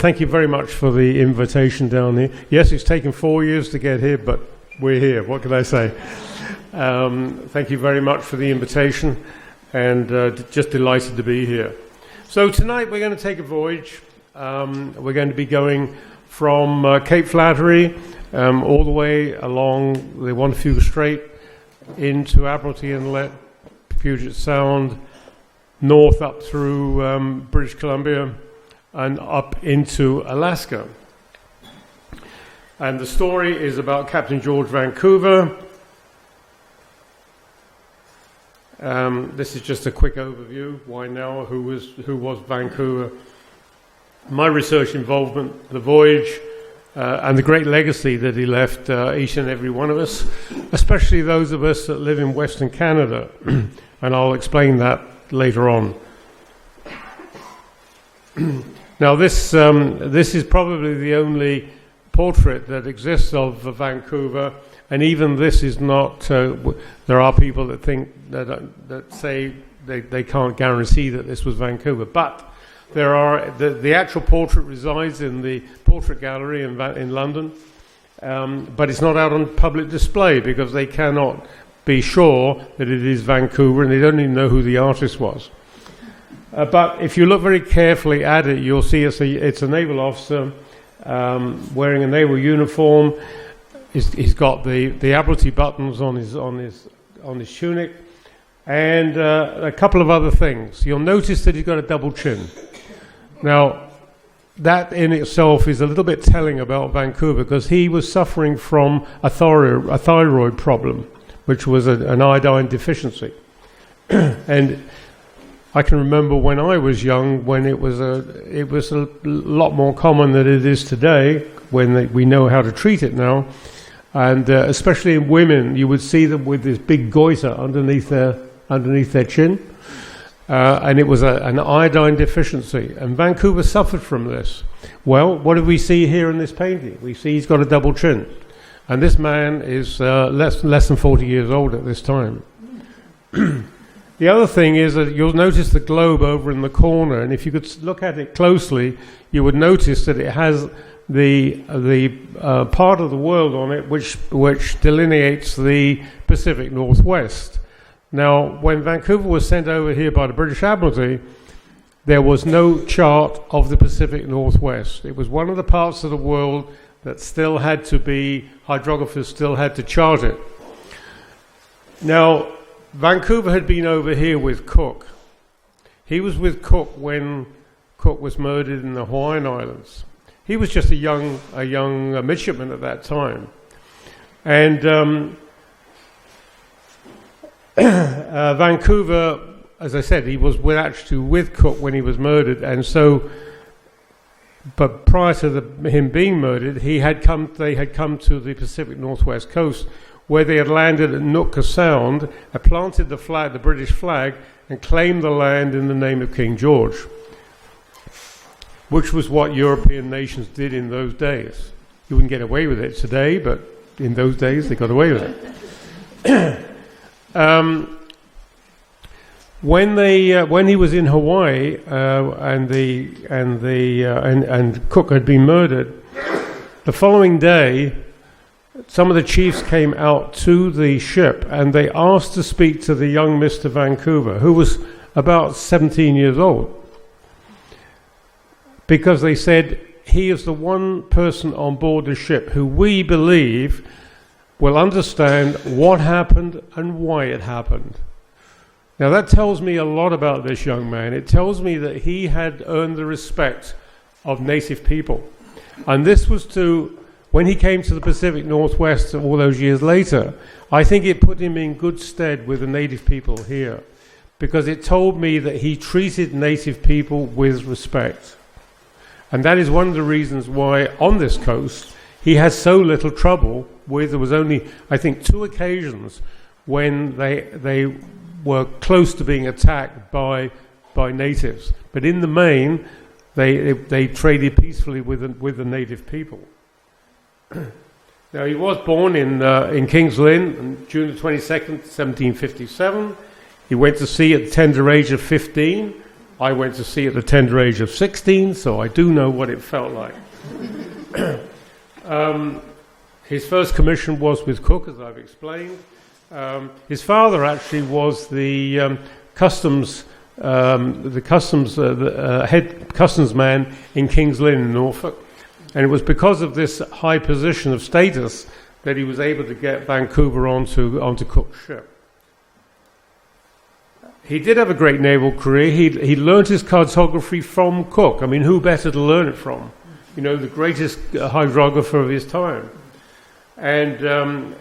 thank you very much for the invitation down here. Yes, it's taken 4 years to get here, but we're here. What can I say? Thank you very much for the invitation, and just delighted to be here. So tonight we're going to take a voyage. We're going to be going from Cape Flattery all the way along the Vancouver Strait into Admiralty Inlet, Puget Sound, north up through British Columbia, and up into Alaska. And the story is about Captain George Vancouver. This is just a quick overview. Why now? Who was Vancouver? My research involvement, the voyage, and the great legacy that he left each and every one of us, especially those of us that live in Western Canada. And I'll explain that later on. Now this is probably the only portrait that exists of Vancouver, and even this is not. There are people that think that say they can't guarantee that this was Vancouver, but there are the actual portrait resides in the portrait gallery in London, but it's not out on public display because they cannot be sure that it is Vancouver, and they don't even know who the artist was. But if you look very carefully at it, you'll see it's a naval officer wearing a naval uniform. He's got the Admiralty buttons on his tunic, and a couple of other things. You'll notice that he's got a double chin. Now, that in itself is a little bit telling about Vancouver, because he was suffering from a thyroid problem, which was an iodine deficiency. And I can remember when I was young, when it was a lot more common than it is today, when we know how to treat it now. And especially in women, you would see them with this big goiter underneath their chin. And it was an iodine deficiency. And Vancouver suffered from this. Well, what do we see here in this painting? We see he's got a double chin. And this man is less than 40 years old at this time. The other thing is that you'll notice the globe over in the corner, and if you could look at it closely, you would notice that it has the part of the world on it which delineates the Pacific Northwest. Now, when Vancouver was sent over here by the British Admiralty, there was no chart of the Pacific Northwest. It was one of the parts of the world that still had to be, hydrographers still had to chart it. Now, Vancouver had been over here with Cook. He was with Cook when Cook was murdered in the Hawaiian Islands. He was just a young midshipman at that time. And Vancouver, as I said, he was actually with Cook when he was murdered, and so. But prior to him being murdered, they had come to the Pacific Northwest coast, where they had landed at Nootka Sound, had planted the British flag, and claimed the land in the name of King George, which was what European nations did in those days. You wouldn't get away with it today, but in those days they got away with it. When he was in Hawaii and Cook had been murdered, the following day, some of the chiefs came out to the ship and they asked to speak to the young Mr. Vancouver, who was about 17 years old, because they said, he is the one person on board the ship who we believe will understand what happened and why it happened. Now that tells me a lot about this young man. It tells me that he had earned the respect of native people. And this was when he came to the Pacific Northwest all those years later, I think it put him in good stead with the native people here, because it told me that he treated native people with respect. And that is one of the reasons why on this coast he had so little trouble with. There was only, I think, 2 occasions when they were close to being attacked by natives, but in the main, they traded peacefully with the native people. Now, he was born in King's Lynn on June the 22nd, 1757. He went to sea at the tender age of 15, I went to sea at the tender age of 16, so I do know what it felt like. His first commission was with Cook, as I've explained. His father actually was the head customs man in King's Lynn in Norfolk, and it was because of this high position of status that he was able to get Vancouver onto Cook's ship. He did have a great naval career. He learned his cartography from Cook. I mean, who better to learn it from? You know, the greatest hydrographer of his time. And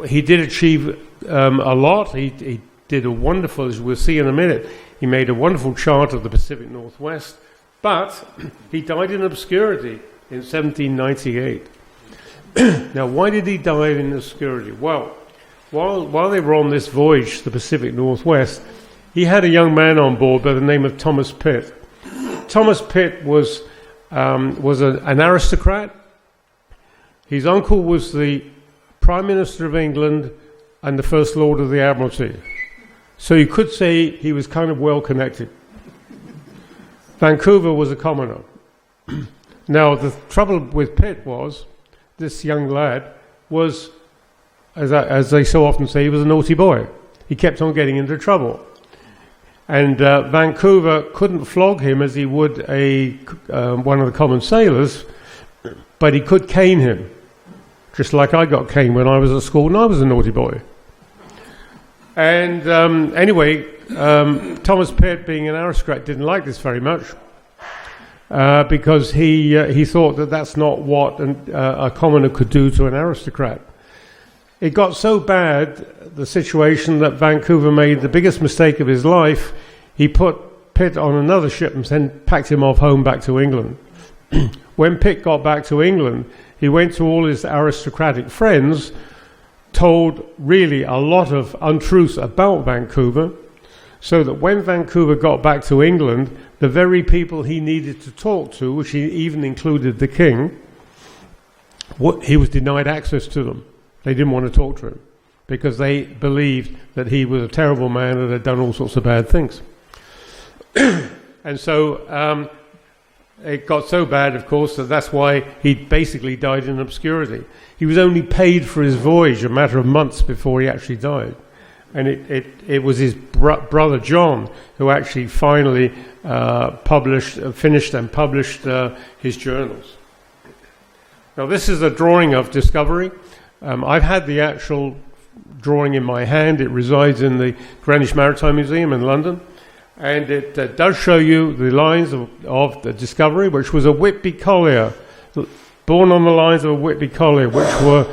he did achieve a lot. He did a wonderful, as we'll see in a minute, he made a wonderful chart of the Pacific Northwest, but he died in obscurity in 1798. Now, why did he die in obscurity? Well, while they were on this voyage to the Pacific Northwest, he had a young man on board by the name of Thomas Pitt. Thomas Pitt was an aristocrat. His uncle was the Prime Minister of England and the First Lord of the Admiralty. So you could say he was kind of well connected. Vancouver was a commoner. Now, the trouble with Pitt was, this young lad was, as they so often say, he was a naughty boy. He kept on getting into trouble. And Vancouver couldn't flog him as he would one of the common sailors, but he could cane him, just like I got caned when I was at school and I was a naughty boy. And anyway, Thomas Pitt, being an aristocrat, didn't like this very much because he thought that that's not what a commoner could do to an aristocrat. It got so bad, the situation, that Vancouver made the biggest mistake of his life. He put Pitt on another ship and then packed him off home back to England. When Pitt got back to England, he went to all his aristocratic friends, told really a lot of untruths about Vancouver, so that when Vancouver got back to England, the very people he needed to talk to, which he even included the king, he was denied access to them. They didn't want to talk to him because they believed that he was a terrible man and had done all sorts of bad things. And so it got so bad, of course, that's why he basically died in obscurity. He was only paid for his voyage a matter of months before he actually died. And it was his brother John who actually finally finished and published his journals. Now, this is a drawing of Discovery. I've had the actual drawing in my hand. It resides in the Greenwich Maritime Museum in London. And it does show you the lines of the Discovery, which was a Whitby collier, born on the lines of a Whitby collier, which were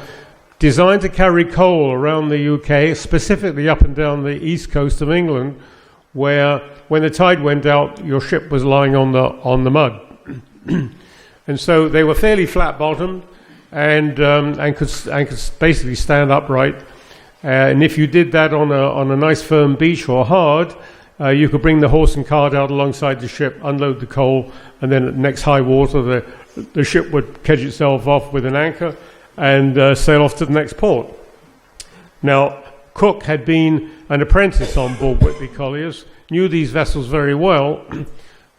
designed to carry coal around the UK, specifically up and down the east coast of England, where when the tide went out, your ship was lying on the mud. And so they were fairly flat-bottomed and could basically stand upright. And if you did that on a nice firm beach or hard, you could bring the horse and cart out alongside the ship, unload the coal, and then at next high water, the ship would kedge itself off with an anchor and sail off to the next port. Now, Cook had been an apprentice on board Whitby colliers, knew these vessels very well,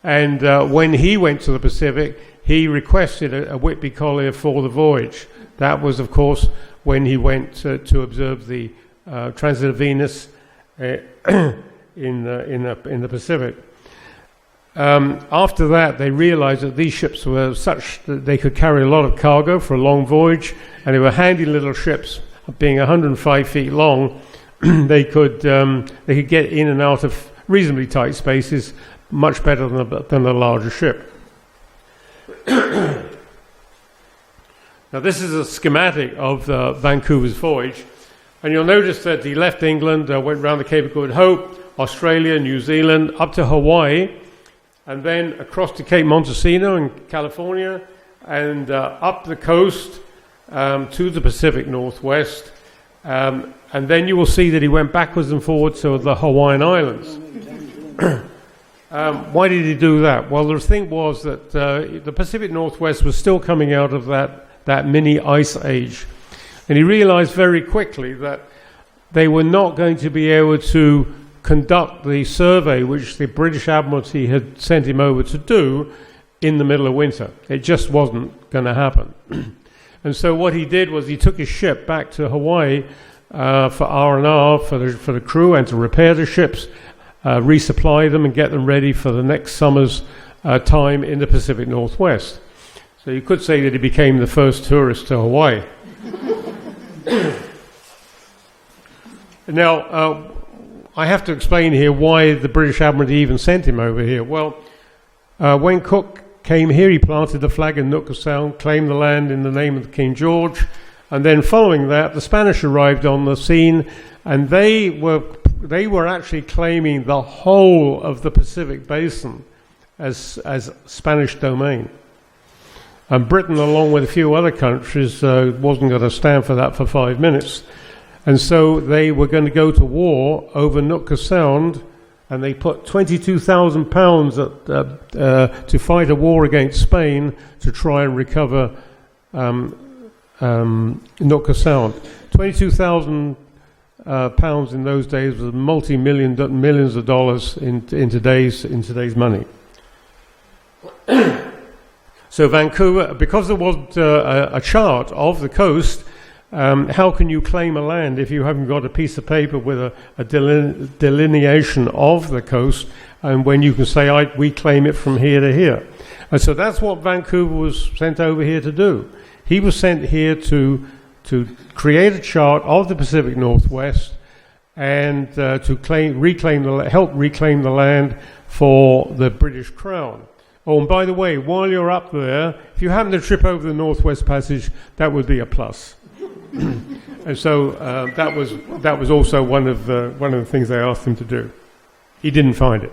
and when he went to the Pacific, he requested a Whitby collier for the voyage. That was, of course, when he went to observe the transit of Venus in the Pacific. After that, they realized that these ships were such that they could carry a lot of cargo for a long voyage, and they were handy little ships. Being 105 feet long, they could get in and out of reasonably tight spaces much better than a larger ship. Now, this is a schematic of Vancouver's voyage, and you'll notice that he left England, went round the Cape of Good Hope, Australia, New Zealand, up to Hawaii, and then across to Cape Montesino in California, and up the coast to the Pacific Northwest. And then you will see that he went backwards and forwards to the Hawaiian Islands. Why did he do that? Well, the thing was that the Pacific Northwest was still coming out of that mini ice age. And he realized very quickly that they were not going to be able to conduct the survey which the British Admiralty had sent him over to do in the middle of winter. It just wasn't going to happen. And so what he did was he took his ship back to Hawaii for R&R for the crew and to repair the ships, resupply them and get them ready for the next summer's time in the Pacific Northwest. So you could say that he became the first tourist to Hawaii. Now, I have to explain here why the British Admiralty even sent him over here. Well, when Cook came here, he planted the flag in Nootka Sound, claimed the land in the name of King George, and then following that, the Spanish arrived on the scene, and they were actually claiming the whole of the Pacific Basin as Spanish domain. And Britain, along with a few other countries, wasn't going to stand for that for 5 minutes. And so they were going to go to war over Nootka Sound, and they put £22,000 to fight a war against Spain to try and recover Nootka Sound. £22,000 in those days was millions of dollars in today's money. So Vancouver, because there wasn't a chart of the coast, how can you claim a land if you haven't got a piece of paper with a delineation of the coast, and when you can say, we claim it from here to here? And so that's what Vancouver was sent over here to do. He was sent here to create a chart of the Pacific Northwest and to help reclaim the land for the British Crown. Oh, and by the way, while you're up there, if you happen to trip over the Northwest Passage, that would be a plus. And so that was also one of the things they asked him to do. He didn't find it.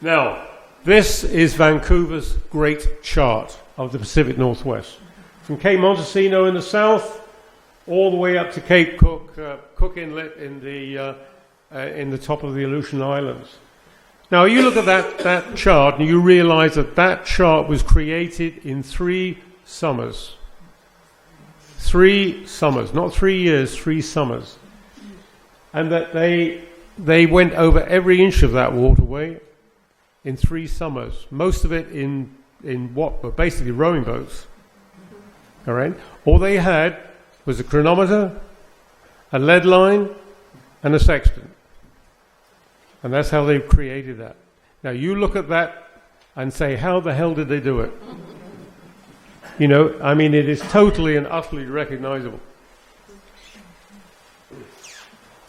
Now, this is Vancouver's great chart of the Pacific Northwest, from Cape Montesino in the south, all the way up to Cape Cook, Cook Inlet in the top of the Aleutian Islands. Now, you look at that chart and you realize that chart was created in 3 summers. 3 summers, not 3 years, 3 summers. And that they went over every inch of that waterway in 3 summers. Most of it in what were basically rowing boats. All right? All they had was a chronometer, a lead line, and a sextant. And that's how they created that. Now you look at that and say, how the hell did they do it? You know, I mean, it is totally and utterly recognizable.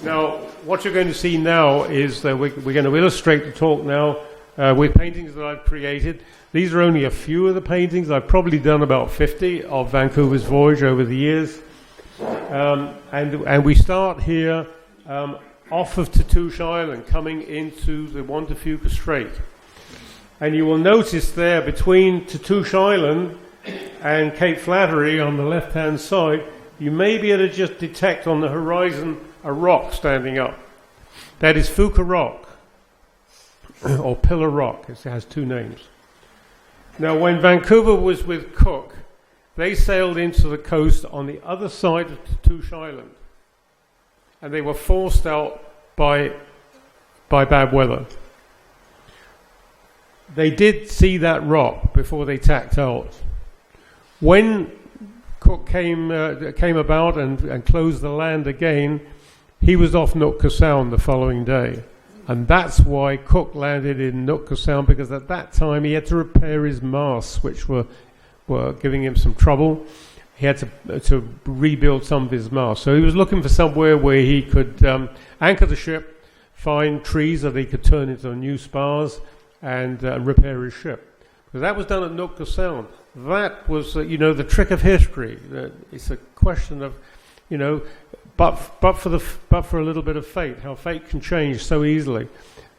Now, what you're going to see now is that we're going to illustrate the talk now with paintings that I've created. These are only a few of the paintings. I've probably done about 50 of Vancouver's Voyage over the years. And we start here off of Tatoosh Island, coming into the Juan de Fuca Strait. And you will notice there, between Tatoosh Island and Cape Flattery on the left-hand side, you may be able to just detect on the horizon a rock standing up. That is Fuca Rock, or Pillar Rock. It has 2 names. Now, when Vancouver was with Cook, they sailed into the coast on the other side of Tatoosh Island. And they were forced out by bad weather. They did see that rock before they tacked out. When Cook came about and closed the land again, he was off Nootka Sound the following day. And that's why Cook landed in Nootka Sound, because at that time he had to repair his masts, which were giving him some trouble. He had to rebuild some of his masts. So he was looking for somewhere where he could anchor the ship, find trees that he could turn into new spars, and repair his ship. Because that was done at Nootka Sound. That was, the trick of history. It's a question of, but for a little bit of fate, how fate can change so easily.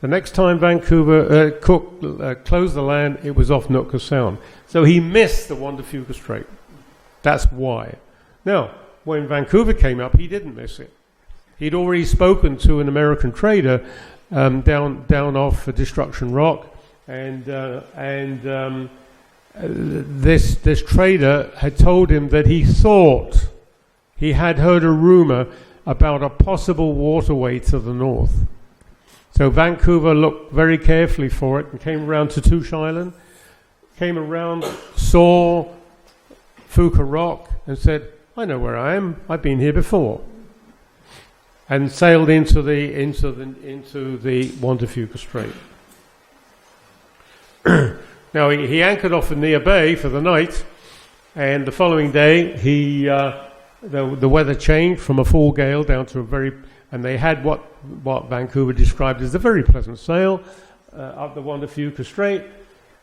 The next time Cook closed the land, it was off Nootka Sound. So he missed the Juan de Fuca Strait. That's why. Now, when Vancouver came up, he didn't miss it. He'd already spoken to an American trader down off Destruction Rock, and this trader had told him that he thought he had heard a rumor about a possible waterway to the north. So Vancouver looked very carefully for it and came around to Touche Island, came around, saw Fuka Rock and said, I know where I am, I've been here before. And sailed into the Juan de Fuca Strait. Now he anchored off in Near Bay for the night, and the following day the weather changed from a full gale down to and they had what Vancouver described as a very pleasant sail up the Juan de Fuca Strait.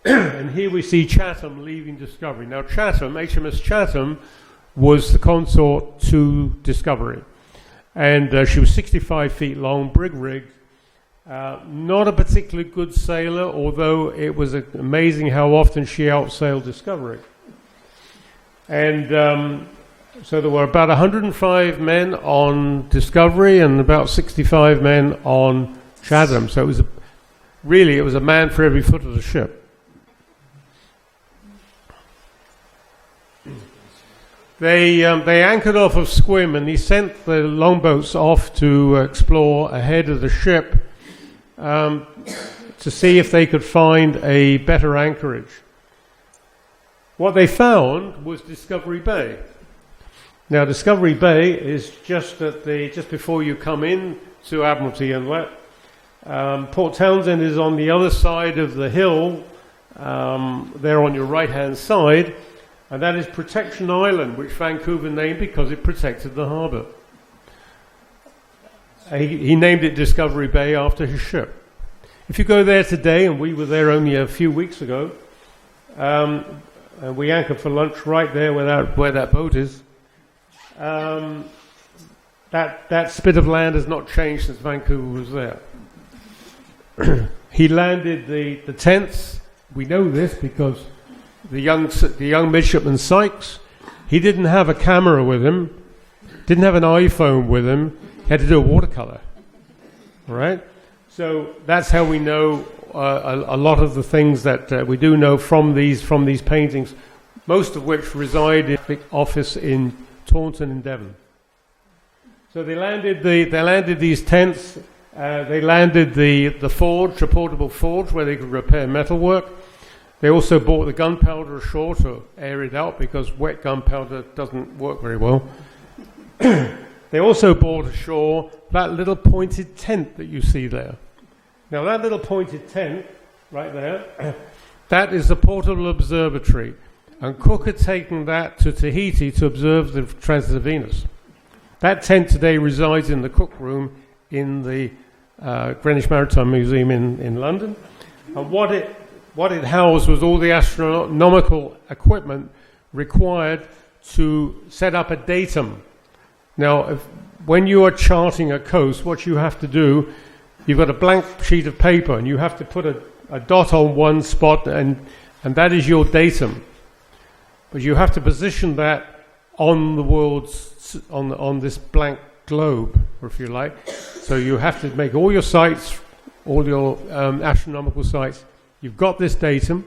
And here we see Chatham leaving Discovery. Now HMS Chatham was the consort to Discovery. And she was 65 feet long, brig rigged. Not a particularly good sailor, although it was amazing how often she outsailed Discovery. And so there were about 105 men on Discovery and about 65 men on Chatham. So it was a man for every foot of the ship. They anchored off of Squim, and he sent the longboats off to explore ahead of the ship to see if they could find a better anchorage. What they found was Discovery Bay. Now, Discovery Bay is just before you come in to Admiralty Inlet. Port Townsend is on the other side of the hill, there on your right-hand side. And that is Protection Island, which Vancouver named because it protected the harbour. He named it Discovery Bay after his ship. If you go there today, and we were there only a few weeks ago, and we anchored for lunch right there where that boat is, that spit of land has not changed since Vancouver was there. He landed the tents. We know this because the young midshipman Sykes, he didn't have a camera with him, didn't have an iPhone with him. He had to do a watercolor. All right? So that's how we know a lot of the things that we do know from these paintings, most of which reside in the office in Taunton in Devon. So they landed these tents. They landed the forge, a portable forge where they could repair metalwork. They also bought the gunpowder ashore to air it out because wet gunpowder doesn't work very well. They also bought ashore that little pointed tent that you see there. Now that little pointed tent right there, that is the portable observatory. And Cook had taken that to Tahiti to observe the transit of Venus. That tent today resides in the Cook Room in the Greenwich Maritime Museum in London. And what it housed was all the astronomical equipment required to set up a datum. Now, when you are charting a coast, what you have to do, you've got a blank sheet of paper and you have to put a dot on one spot and that is your datum. But you have to position that on the world's, on this blank globe, if you like. So you have to make all your sites, all your astronomical sites. You've got this datum.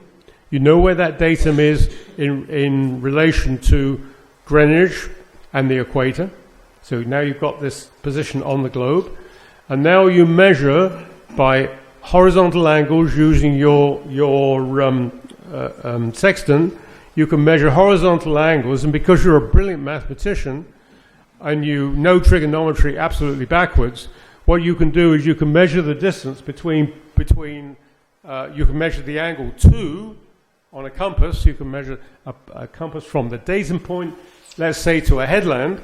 You know where that datum is in relation to Greenwich and the equator. So now you've got this position on the globe. And now you measure by horizontal angles using your sextant. You can measure horizontal angles, and because you're a brilliant mathematician and you know trigonometry absolutely backwards, what you can do is you can measure the distance between you can measure the angle 2 on a compass. You can measure a compass from the datum point, let's say, to a headland,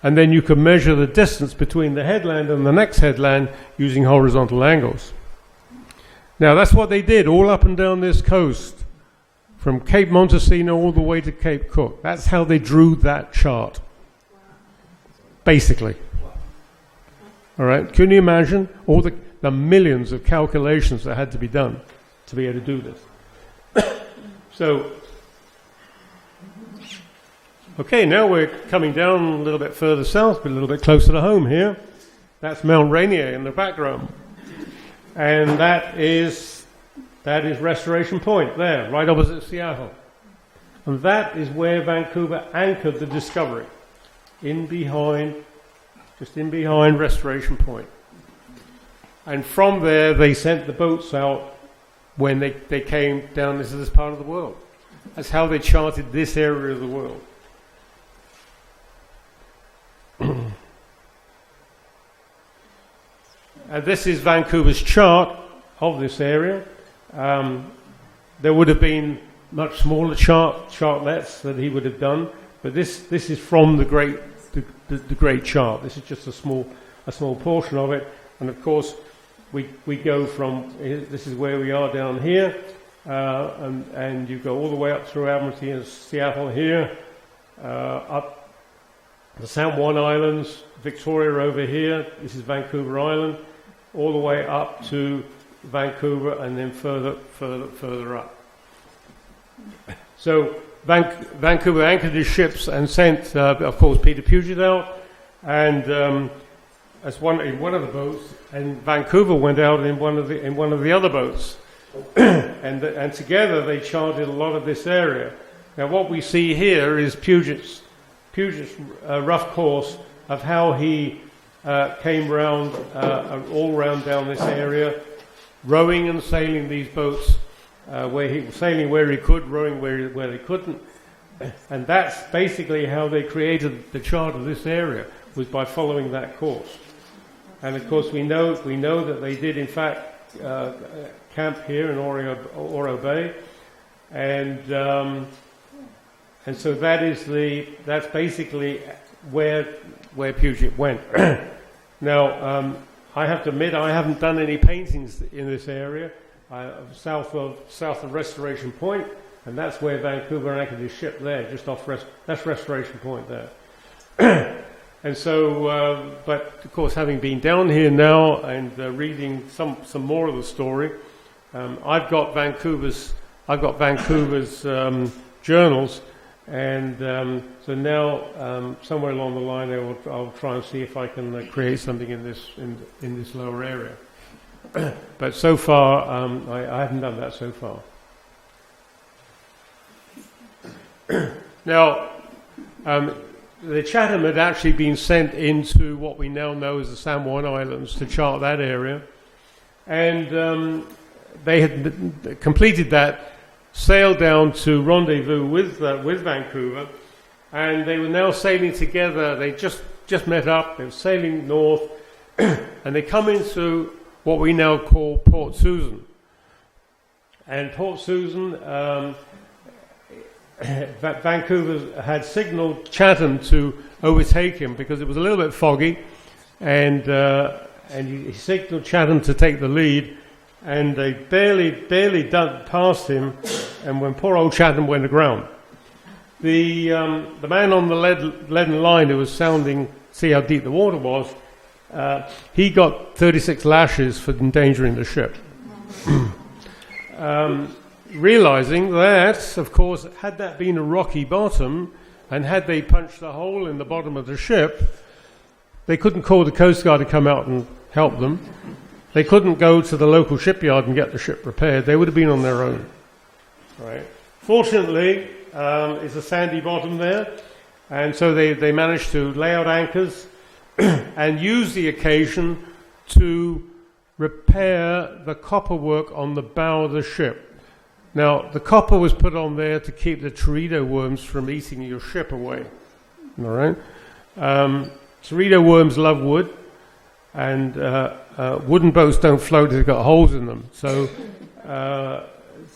and then you can measure the distance between the headland and the next headland using horizontal angles. Now that's what they did all up and down this coast, from Cape Montesino all the way to Cape Cook. That's how they drew that chart, basically. All right, can you imagine all the millions of calculations that had to be done to be able to do this? So, okay, now we're coming down a little bit further south, but a little bit closer to home here. That's Mount Rainier in the background. And that is Restoration Point there, right opposite Seattle. And that is where Vancouver anchored the Discovery, in behind just in behind Restoration Point. And from there, they sent the boats out when they came down this part of the world. That's how they charted this area of the world. And this is Vancouver's chart of this area. There would have been much smaller chartlets that he would have done, but this is from the great chart. This is just a small portion of it, and of course we go from this is where we are down here, and you go all the way up through Admiralty and Seattle here, up the San Juan Islands, Victoria over here. This is Vancouver Island, all the way up to Vancouver, and then further up. So Vancouver anchored his ships and sent, of course, Peter Puget out, and in one of the boats, and Vancouver went out in one of the other boats, and together they charted a lot of this area. Now, what we see here is Puget's rough course of how he came round all round down this area, rowing and sailing these boats. Where he was sailing where he could, rowing where he couldn't, and that's basically how they created the chart of this area, was by following that course. And of course, we know that they did in fact camp here in Oro Bay, and so that's basically where Puget went. Now, I have to admit, I haven't done any paintings in this area. South of Restoration Point, and that's where Vancouver anchored his ship there, just off that's Restoration Point there. And so, but of course, having been down here now and reading some more of the story, I've got Vancouver's journals, and so now somewhere along the line, I'll try and see if I can create something in this lower area. But so far, I haven't done that so far. Now, the Chatham had actually been sent into what we now know as the San Juan Islands to chart that area, and they had completed that, sailed down to rendezvous with Vancouver, and they were now sailing together. They just met up. They were sailing north, and they come into what we now call Port Susan. And Port Susan, Vancouver had signalled Chatham to overtake him because it was a little bit foggy, and he signalled Chatham to take the lead, and they barely done past him, and when poor old Chatham went aground. The man on the leaden line who was sounding, see how deep the water was, he got 36 lashes for endangering the ship. Realizing that, of course, had that been a rocky bottom, and had they punched a hole in the bottom of the ship, they couldn't call the Coast Guard to come out and help them. They couldn't go to the local shipyard and get the ship repaired. They would have been on their own. Right. Fortunately, it's a sandy bottom there, and so they managed to lay out anchors and use the occasion to repair the copper work on the bow of the ship. Now, the copper was put on there to keep the teredo worms from eating your ship away. All right? Teredo worms love wood, and wooden boats don't float if they've got holes in them. So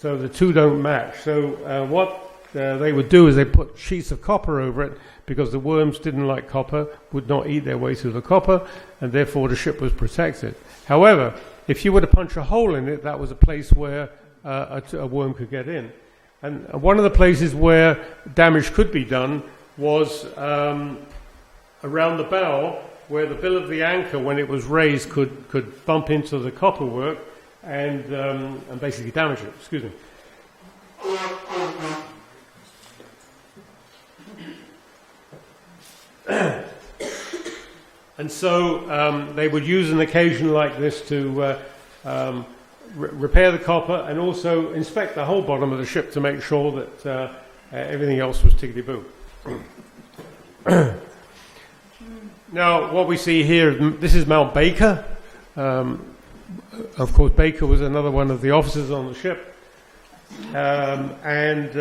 the two don't match. So what they would do is they put sheets of copper over it, because the worms didn't like copper, would not eat their way through the copper, and therefore the ship was protected. However, if you were to punch a hole in it, that was a place where a worm could get in. And one of the places where damage could be done was around the bow, where the bill of the anchor, when it was raised, could bump into the copper work and basically damage it. Excuse me. And so they would use an occasion like this to repair the copper and also inspect the whole bottom of the ship to make sure that everything else was tickety-boo. Now, what we see here, this is Mount Baker. Of course, Baker was another one of the officers on the ship. And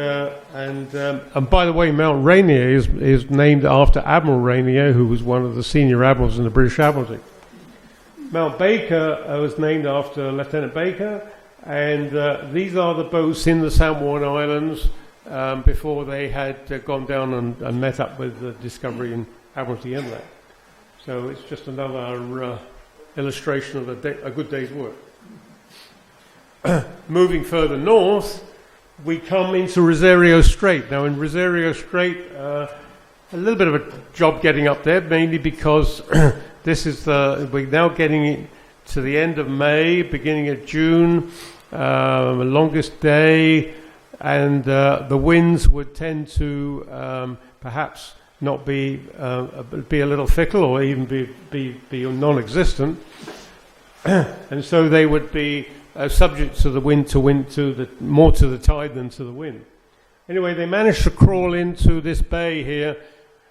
by the way, Mount Rainier is named after Admiral Rainier, who was one of the senior admirals in the British Admiralty. Mount Baker was named after Lieutenant Baker, and these are the boats in the San Juan Islands before they had gone down and met up with the Discovery in Admiralty Inlet. So it's just another illustration of a good day's work. Moving further north, we come into Rosario Strait. Now in Rosario Strait, a little bit of a job getting up there, mainly because we're now getting to the end of May, beginning of June, the longest day, and the winds would tend to perhaps not be a little fickle or even be non-existent, and so they would be subject to the wind, more to the tide than to the wind. Anyway, they managed to crawl into this bay here,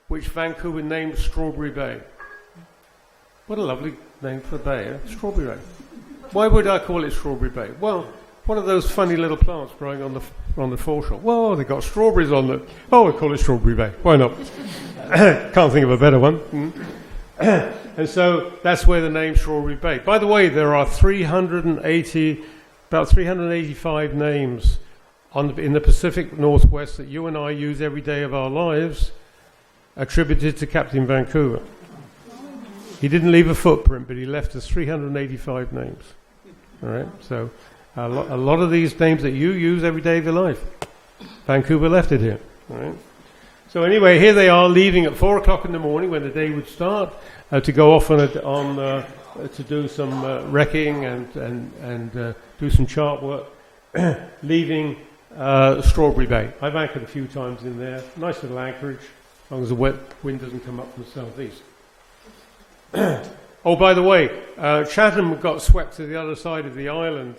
which Vancouver named Strawberry Bay. What a lovely name for a bay, eh? Strawberry Bay. Why would I call it Strawberry Bay? Well, what are those funny little plants growing on the foreshore? Well, they've got strawberries on them. Oh, we call it Strawberry Bay. Why not? Can't think of a better one. And so that's where the name Strawberry Bay. By the way, there are about 385 names in the Pacific Northwest that you and I use every day of our lives, attributed to Captain Vancouver. He didn't leave a footprint, but he left us 385 names. All right, so a lot of these names that you use every day of your life, Vancouver left it here. All right. So anyway, here they are leaving at 4 o'clock in the morning when the day would start to go off to do some wrecking and do some chart work, leaving Strawberry Bay. I've anchored a few times in there. Nice little anchorage, as long as the wet wind doesn't come up from the southeast. Oh, by the way, Chatham got swept to the other side of the island.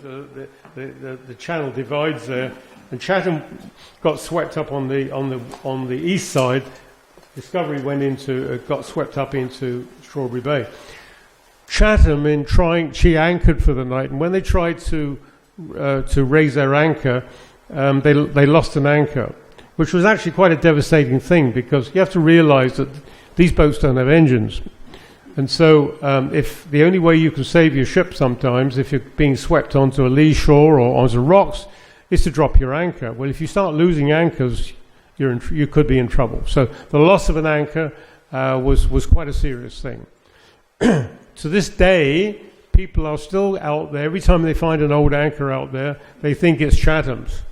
The channel divides there, and Chatham got swept up on the east side. Discovery got swept up into Strawberry Bay. Chatham, she anchored for the night, and when they tried to raise their anchor, they lost an anchor, which was actually quite a devastating thing, because you have to realise that these boats don't have engines. And so if the only way you can save your ship sometimes, if you're being swept onto a lee shore or onto rocks, is to drop your anchor. Well, if you start losing anchors, you could be in trouble. So the loss of an anchor was quite a serious thing. To this day, people are still out there. Every time they find an old anchor out there, they think it's Chatham's.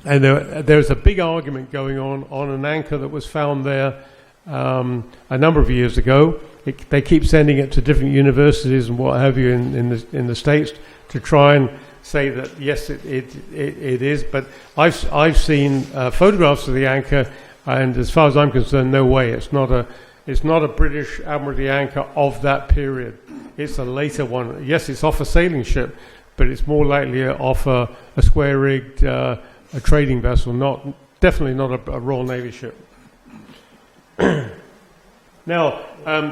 And there's a big argument going on an anchor that was found there a number of years ago. They keep sending it to different universities and what have you in the States to try and say that yes, it is. But I've seen photographs of the anchor, and as far as I'm concerned, no way. It's not a British Admiralty anchor of that period. It's a later one. Yes, it's off a sailing ship, but it's more likely off a square-rigged a trading vessel, definitely not a Royal Navy ship. Now,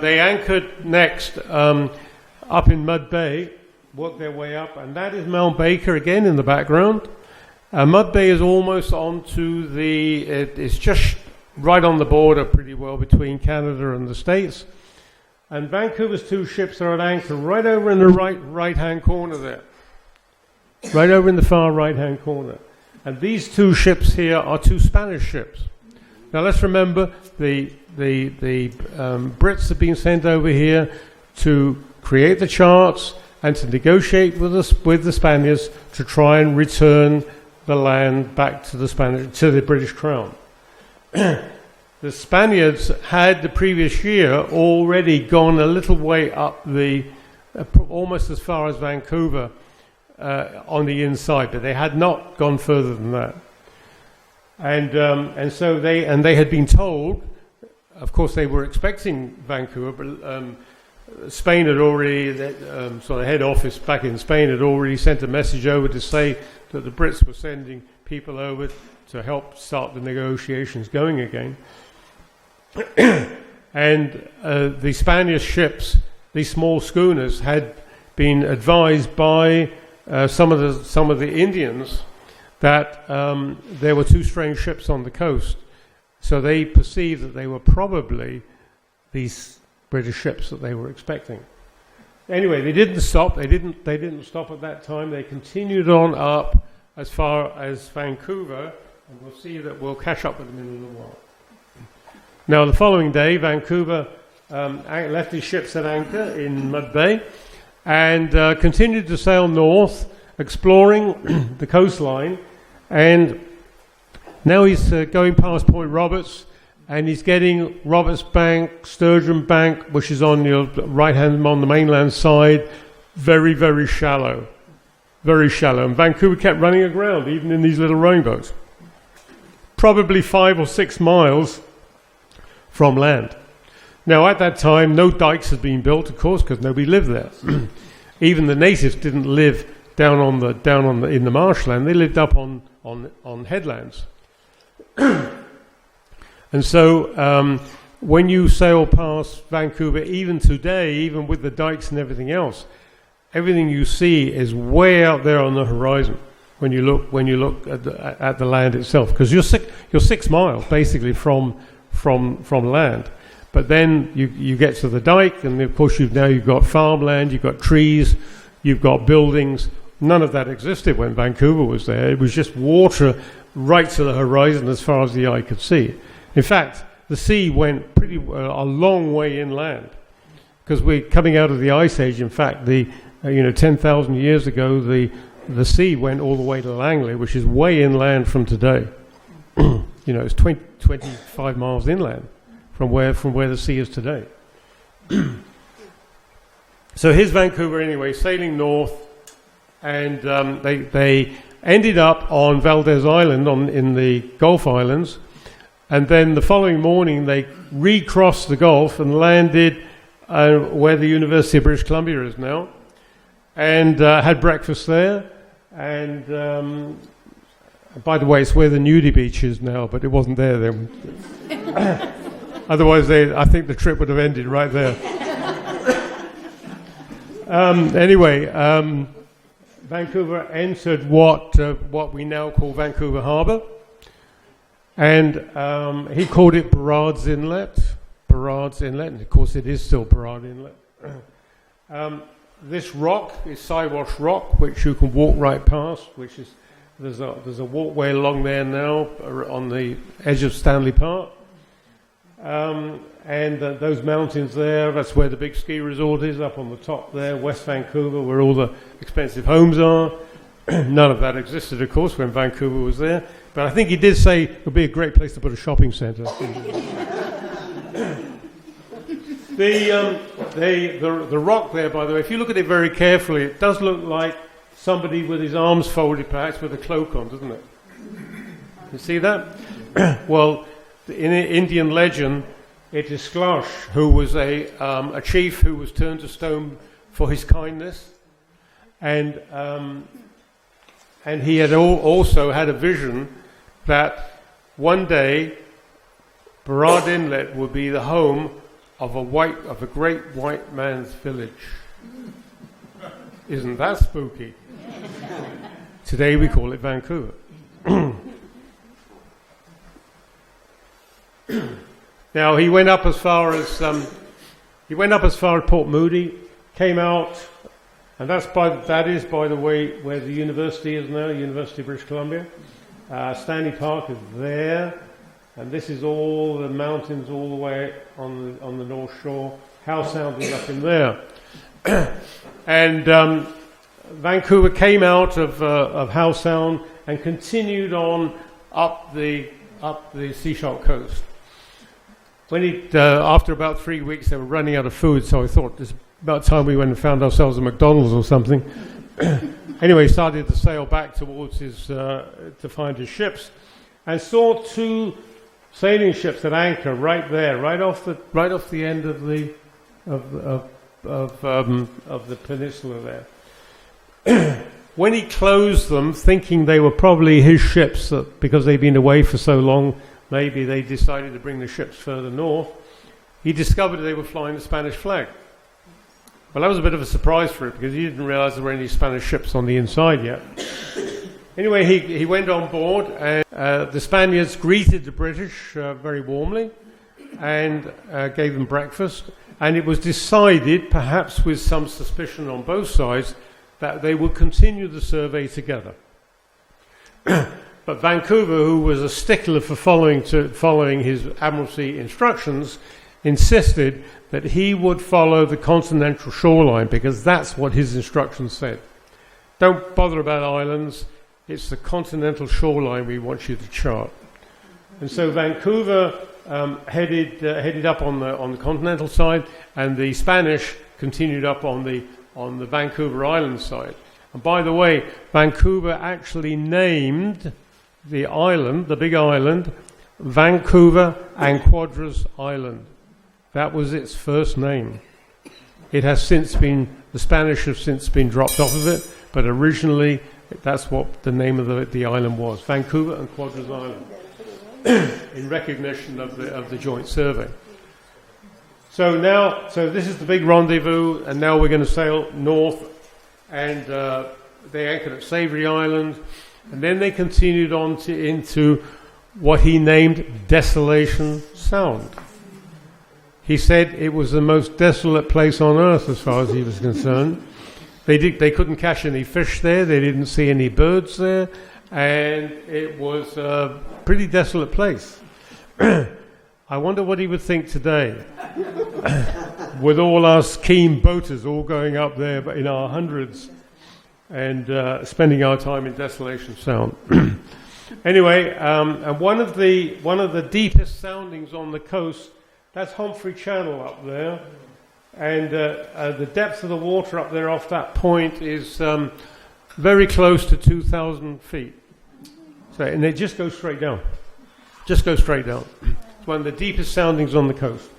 they anchored next up in Mud Bay, worked their way up, and that is Mount Baker again in the background. Mud Bay is almost onto it's just right on the border pretty well between Canada and the States. And Vancouver's two ships are at anchor right over in the right-hand corner there. Right over in the far right-hand corner. And these two ships here are two Spanish ships. Now let's remember the Brits have been sent over here to create the charts and to negotiate with the Spaniards to try and return the land back to the British Crown. The Spaniards had the previous year already gone a little way up almost as far as Vancouver on the inside, but they had not gone further than that. And so they had been told, of course they were expecting Vancouver, but Spain had already, so the head office back in Spain had already sent a message over to say that the Brits were sending people over to help start the negotiations going again. And the Spanish ships, these small schooners, had been advised by some of the Indians that there were two strange ships on the coast. So they perceived that they were probably these British ships that they were expecting. Anyway, they didn't stop. They didn't stop at that time. They continued on up as far as Vancouver, and we'll see that we'll catch up with them in a little while. Now, the following day, Vancouver left his ships at anchor in Mud Bay and continued to sail north, exploring the coastline. And now he's going past Point Roberts, and he's getting Roberts Bank, Sturgeon Bank, which is on your right hand on the mainland side, very, very shallow. Very shallow. And Vancouver kept running aground, even in these little rowing boats. Probably 5 or 6 miles from land. Now, at that time, no dikes had been built, of course, because nobody lived there. Even the natives didn't live in the marshland. They lived up on headlands. And so when you sail past Vancouver, even today, even with the dikes and everything else, everything you see is way out there on the horizon when you look at the land itself, because you're 6 miles basically from land. But then you get to the dike, and of course you've got farmland, you've got trees, you've got buildings. None of that existed when Vancouver was there. It was just water right to the horizon as far as the eye could see. In fact, the sea went a long way inland, because we're coming out of the Ice Age. In fact, 10,000 years ago, the sea went all the way to Langley, which is way inland from today. It's 25 miles inland from where the sea is today. So here's Vancouver anyway, sailing north, and they ended up on Valdez Island in the Gulf Islands. And then the following morning, they recrossed the Gulf and landed where the University of British Columbia is now, and had breakfast there. And by the way, it's where the nudie beach is now, but it wasn't there then. Otherwise, I think the trip would have ended right there. Anyway, Vancouver entered what we now call Vancouver Harbour. And he called it Burrard's Inlet. And of course it is still Burrard Inlet. This rock is Siwash Rock, which you can walk right past, there's a walkway along there now on the edge of Stanley Park. And those mountains there, that's where the big ski resort is, up on the top there, West Vancouver, where all the expensive homes are. None of that existed, of course, when Vancouver was there. But I think he did say it would be a great place to put a shopping centre. The rock there, by the way, if you look at it very carefully, it does look like somebody with his arms folded, perhaps with a cloak on, doesn't it? You see that? Well, in Indian legend, it is Sklash, who was a chief who was turned to stone for his kindness, and he had also had a vision that one day Burrard Inlet would be the home of a great white man's village. Isn't that spooky? Today we call it Vancouver. Now he went up as far as Port Moody, came out, and that is by the way where the university is now, University of British Columbia. Stanley Park is there, and this is all the mountains all the way on the North Shore. Howe Sound is up in there, and Vancouver came out of Howe Sound and continued on up the Seashore coast. When after about 3 weeks, they were running out of food, so I thought it's about time we went and found ourselves a McDonald's or something. Anyway, he started to sail back towards to find his ships, and saw 2 sailing ships at anchor right there, right off the end of the peninsula there. When he closed them, thinking they were probably his ships, because they'd been away for so long, maybe they decided to bring the ships further north. he discovered they were flying the Spanish flag. Well, that was a bit of a surprise for him because he didn't realize there were any Spanish ships on the inside yet. Anyway, he went on board, and the Spaniards greeted the British very warmly and gave them breakfast. And it was decided, perhaps with some suspicion on both sides, that they would continue the survey together. But Vancouver, who was a stickler for following his Admiralty instructions, insisted that he would follow the continental shoreline because that's what his instructions said. Don't bother about islands. It's the continental shoreline we want you to chart. And so Vancouver headed up on the continental side, and the Spanish continued up on the Vancouver Island side. And by the way, Vancouver actually named the island, the big island, Vancouver and Quadras Island. That was its first name. It has since been, the Spanish have since been dropped off of it, but originally that's what the name of the island was, Vancouver and Quadras Island, in recognition of the joint survey. So this is the big rendezvous, and now we're going to sail north, and they anchored at Savory Island, and then they continued on into what he named Desolation Sound. He said it was the most desolate place on earth as far as he was concerned. They couldn't catch any fish there, they didn't see any birds there, and it was a pretty desolate place. I wonder what he would think today, with all us keen boaters all going up there in our hundreds and spending our time in Desolation Sound. Anyway, and one of the deepest soundings on the coast, that's Humphrey Channel up there, and the depth of the water up there off that point is very close to 2,000 feet. So, and it just goes straight down. Just goes straight down. It's one of the deepest soundings on the coast.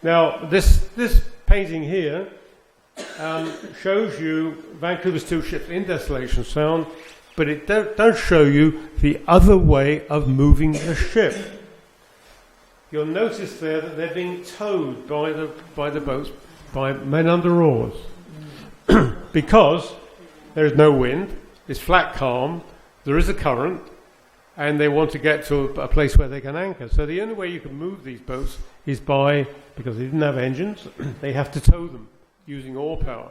Now, this painting here shows you Vancouver's two ships in Desolation Sound, but it don't show you the other way of moving the ship. You'll notice there that they're being towed by the boats by men under oars because there is no wind, it's flat calm, there is a current, and they want to get to a place where they can anchor. So the only way you can move these boats is because they didn't have engines, they have to tow them using oar power.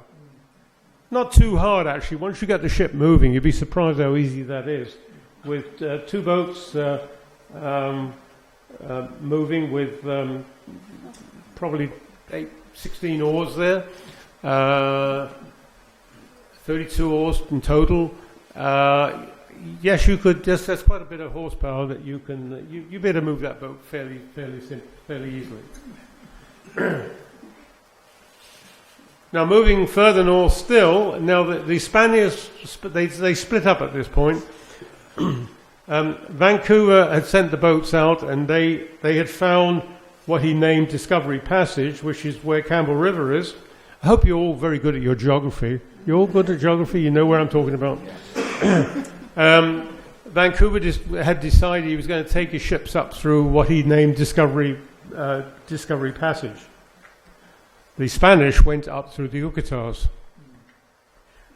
Not too hard, actually. Once you get the ship moving, you'd be surprised how easy that is. With two boats moving with probably 16 oars there, 32 oars in total. Yes, you could. That's quite a bit of horsepower that you can. You better move that boat fairly easily. Now, moving further north still. Now, the Spaniards they split up at this point. Vancouver had sent the boats out, and they had found what he named Discovery Passage, which is where Campbell River is. I hope you're all very good at your geography. You're all good at geography. You know where I'm talking about. Vancouver had decided he was going to take his ships up through what he named Discovery Passage. The Spanish went up through the Yucatars.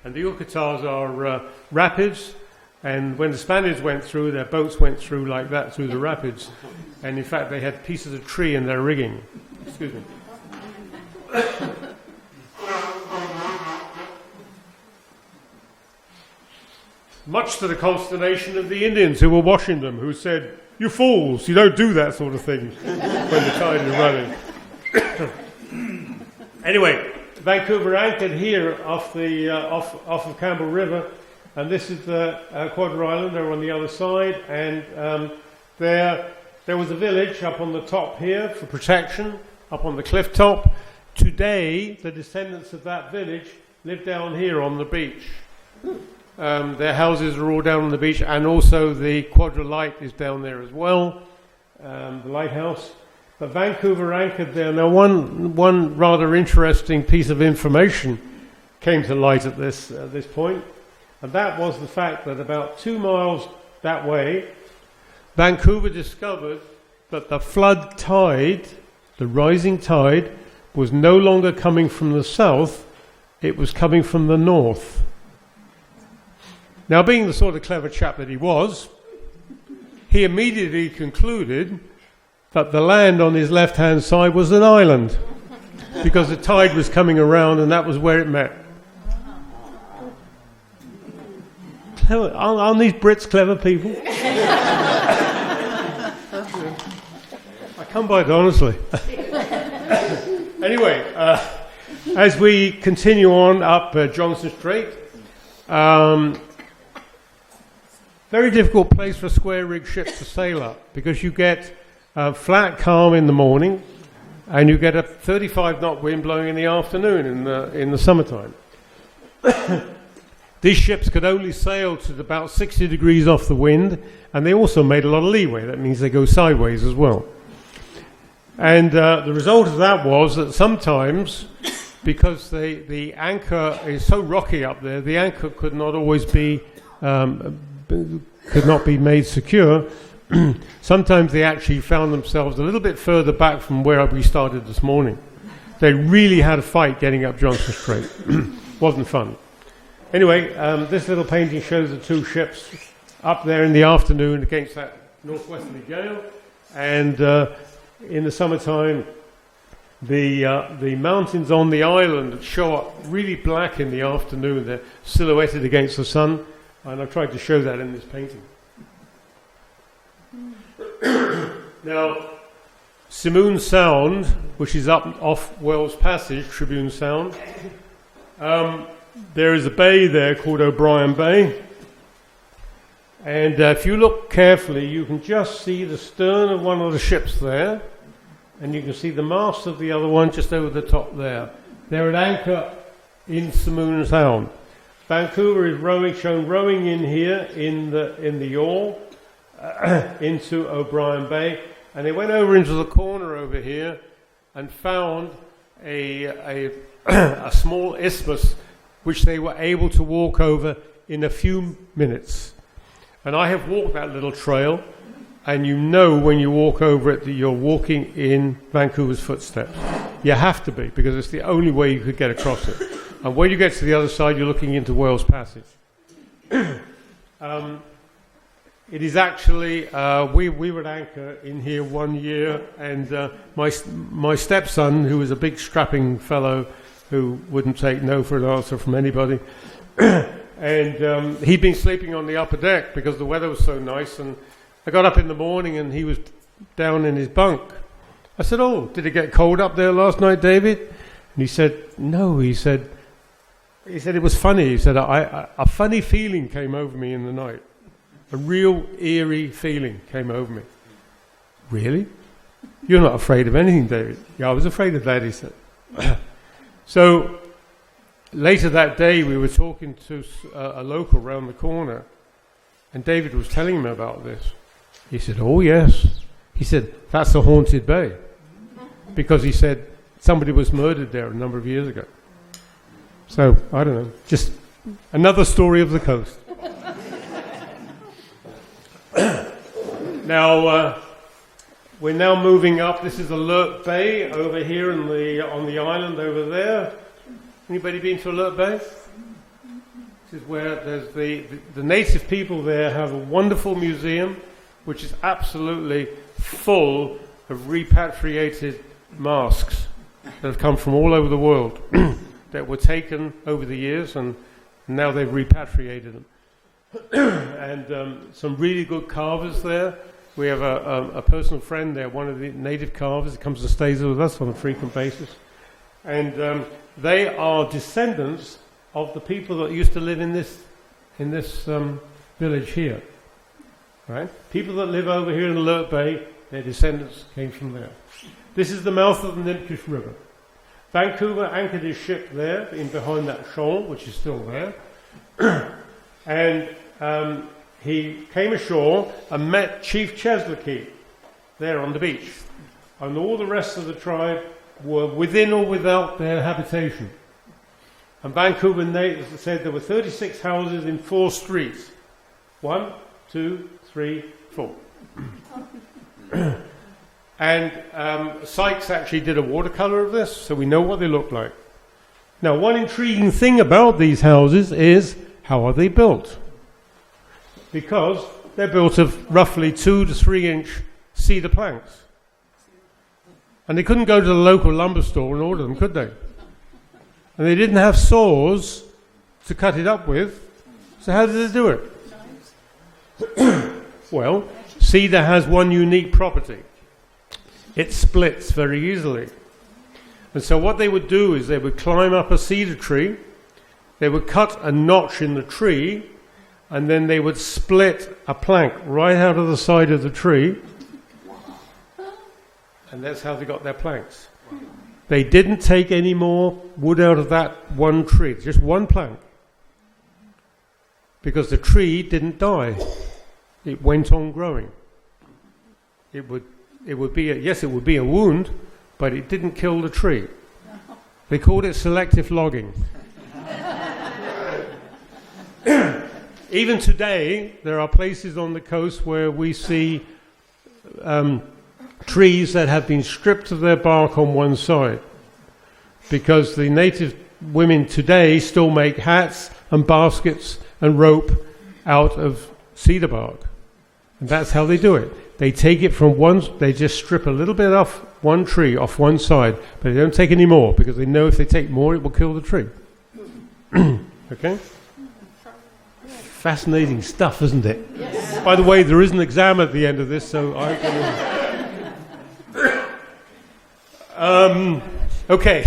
And the Yucatars are rapids, and when the Spaniards went through, their boats went through like that, through the rapids. And in fact, they had pieces of tree in their rigging. Excuse me. Much to the consternation of the Indians who were watching them, who said, "You fools, you don't do that sort of thing," when the tide is running. Anyway, Vancouver anchored here off of Campbell River, and this is the Quadra Island. They're on the other side, and there was a village up on the top here for protection, up on the cliff top. Today, the descendants of that village live down here on the beach. Their houses are all down on the beach, and also the Quadra Light is down there as well, the lighthouse. But Vancouver anchored there. Now, one rather interesting piece of information came to light at this point, and that was the fact that about 2 miles that way, Vancouver discovered that the flood tide The rising tide was no longer coming from the south, it was coming from the north. Now, being the sort of clever chap that he was, he immediately concluded that the land on his left-hand side was an island, because the tide was coming around and that was where it met. Clever. Aren't these Brits clever people? I come by it honestly. Anyway, as we continue on up Johnson Strait, very difficult place for a square rig ship to sail up, because you get flat calm in the morning and you get a 35 knot wind blowing in the afternoon in the summertime. These ships could only sail to about 60 degrees off the wind, and they also made a lot of leeway. That means they go sideways as well. And the result of that was that sometimes, because the anchor is so rocky up there, the anchor could not always be made secure. Sometimes they actually found themselves a little bit further back from where we started this morning. They really had a fight getting up Johnson Strait. Wasn't fun. Anyway, this little painting shows the two ships up there in the afternoon against that northwesterly gale, and in the summertime the mountains on the island show up really black in the afternoon. They're silhouetted against the sun, and I've tried to show that in this painting. Now, Simoon Sound, which is up off Wells Passage, Tribune Sound, there is a bay there called O'Brien Bay, and if you look carefully you can just see the stern of one of the ships there, and you can see the mast of the other one just over the top there. They're at anchor in Simoon Sound. Vancouver is shown rowing in here in the yawl into O'Brien Bay, and they went over into the corner over here and found a small isthmus which they were able to walk over in a few minutes. And I have walked that little trail, and you know when you walk over it that you're walking in Vancouver's footsteps. You have to be, because it's the only way you could get across it. And when you get to the other side, you're looking into Wells Passage. It is actually, we were at anchor in here one year, and my stepson, who was a big strapping fellow who wouldn't take no for an answer from anybody, and he'd been sleeping on the upper deck because the weather was so nice, and I got up in the morning and he was down in his bunk. I said, "Oh, did it get cold up there last night, David?" And he said, "No," he said it was funny. He said, a funny feeling came over me in the night. A real eerie feeling came over me. Really? You're not afraid of anything, David? Yeah, I was afraid of that, he said. So later that day we were talking to a local round the corner, and David was telling me about this. He said, "Oh yes." He said, "That's a haunted bay." Because he said somebody was murdered there a number of years ago. So, I don't know, just another story of the coast. Now, we're now moving up. This is Alert Bay over here on the island over there. Anybody been to Alert Bay? This is where there's the native people there have a wonderful museum which is absolutely full of repatriated masks that have come from all over the world that were taken over the years, and now they've repatriated them. And some really good carvers there. We have a personal friend there, one of the native carvers, that comes and stays with us on a frequent basis. And they are descendants of the people that used to live in this village here. Right? People that live over here in Alert Bay, their descendants came from there. This is the mouth of the Nipkish River. Vancouver anchored his ship there, in behind that shoal, which is still there. And he came ashore and met Chief Cheslakey there on the beach. And all the rest of the tribe were within or without their habitation. And Vancouver natives said there were 36 houses in 4 streets. 1, 2, 3, 4. And Sykes actually did a watercolor of this, so we know what they look like. Now, one intriguing thing about these houses is, how are they built? Because they're built of roughly 2 to 3 inch cedar planks. And they couldn't go to the local lumber store and order them, could they? And they didn't have saws to cut it up with, so how did they do it? Well, cedar has one unique property. It splits very easily. And so what they would do is they would climb up a cedar tree, they would cut a notch in the tree, and then they would split a plank right out of the side of the tree, and that's how they got their planks. They didn't take any more wood out of that one tree, just one plank, because the tree didn't die. It went on growing. It would be a wound, but it didn't kill the tree. They called it selective logging. Even today, there are places on the coast where we see trees that have been stripped of their bark on one side, because the native women today still make hats and baskets and rope out of cedar bark. And that's how they do it. They take it from they just strip a little bit off one tree, off one side, but they don't take any more, because they know if they take more, it will kill the tree. Okay? Fascinating stuff, isn't it? Yes. By the way, there is an exam at the end of this, so I can... okay.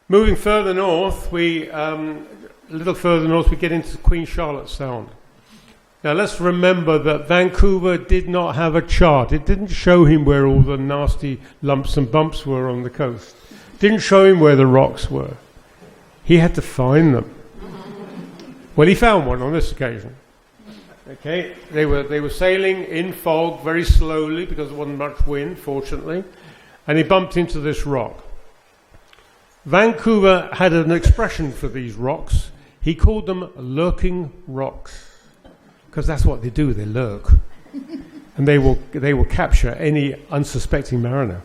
Moving further north, a little further north, we get into Queen Charlotte Sound. Now let's remember that Vancouver did not have a chart. It didn't show him where all the nasty lumps and bumps were on the coast. It didn't show him where the rocks were. He had to find them. Well, he found one on this occasion. Okay, they were sailing in fog very slowly because there wasn't much wind, fortunately, and he bumped into this rock. Vancouver had an expression for these rocks. He called them lurking rocks, because that's what they do. They lurk, and they will capture any unsuspecting mariner.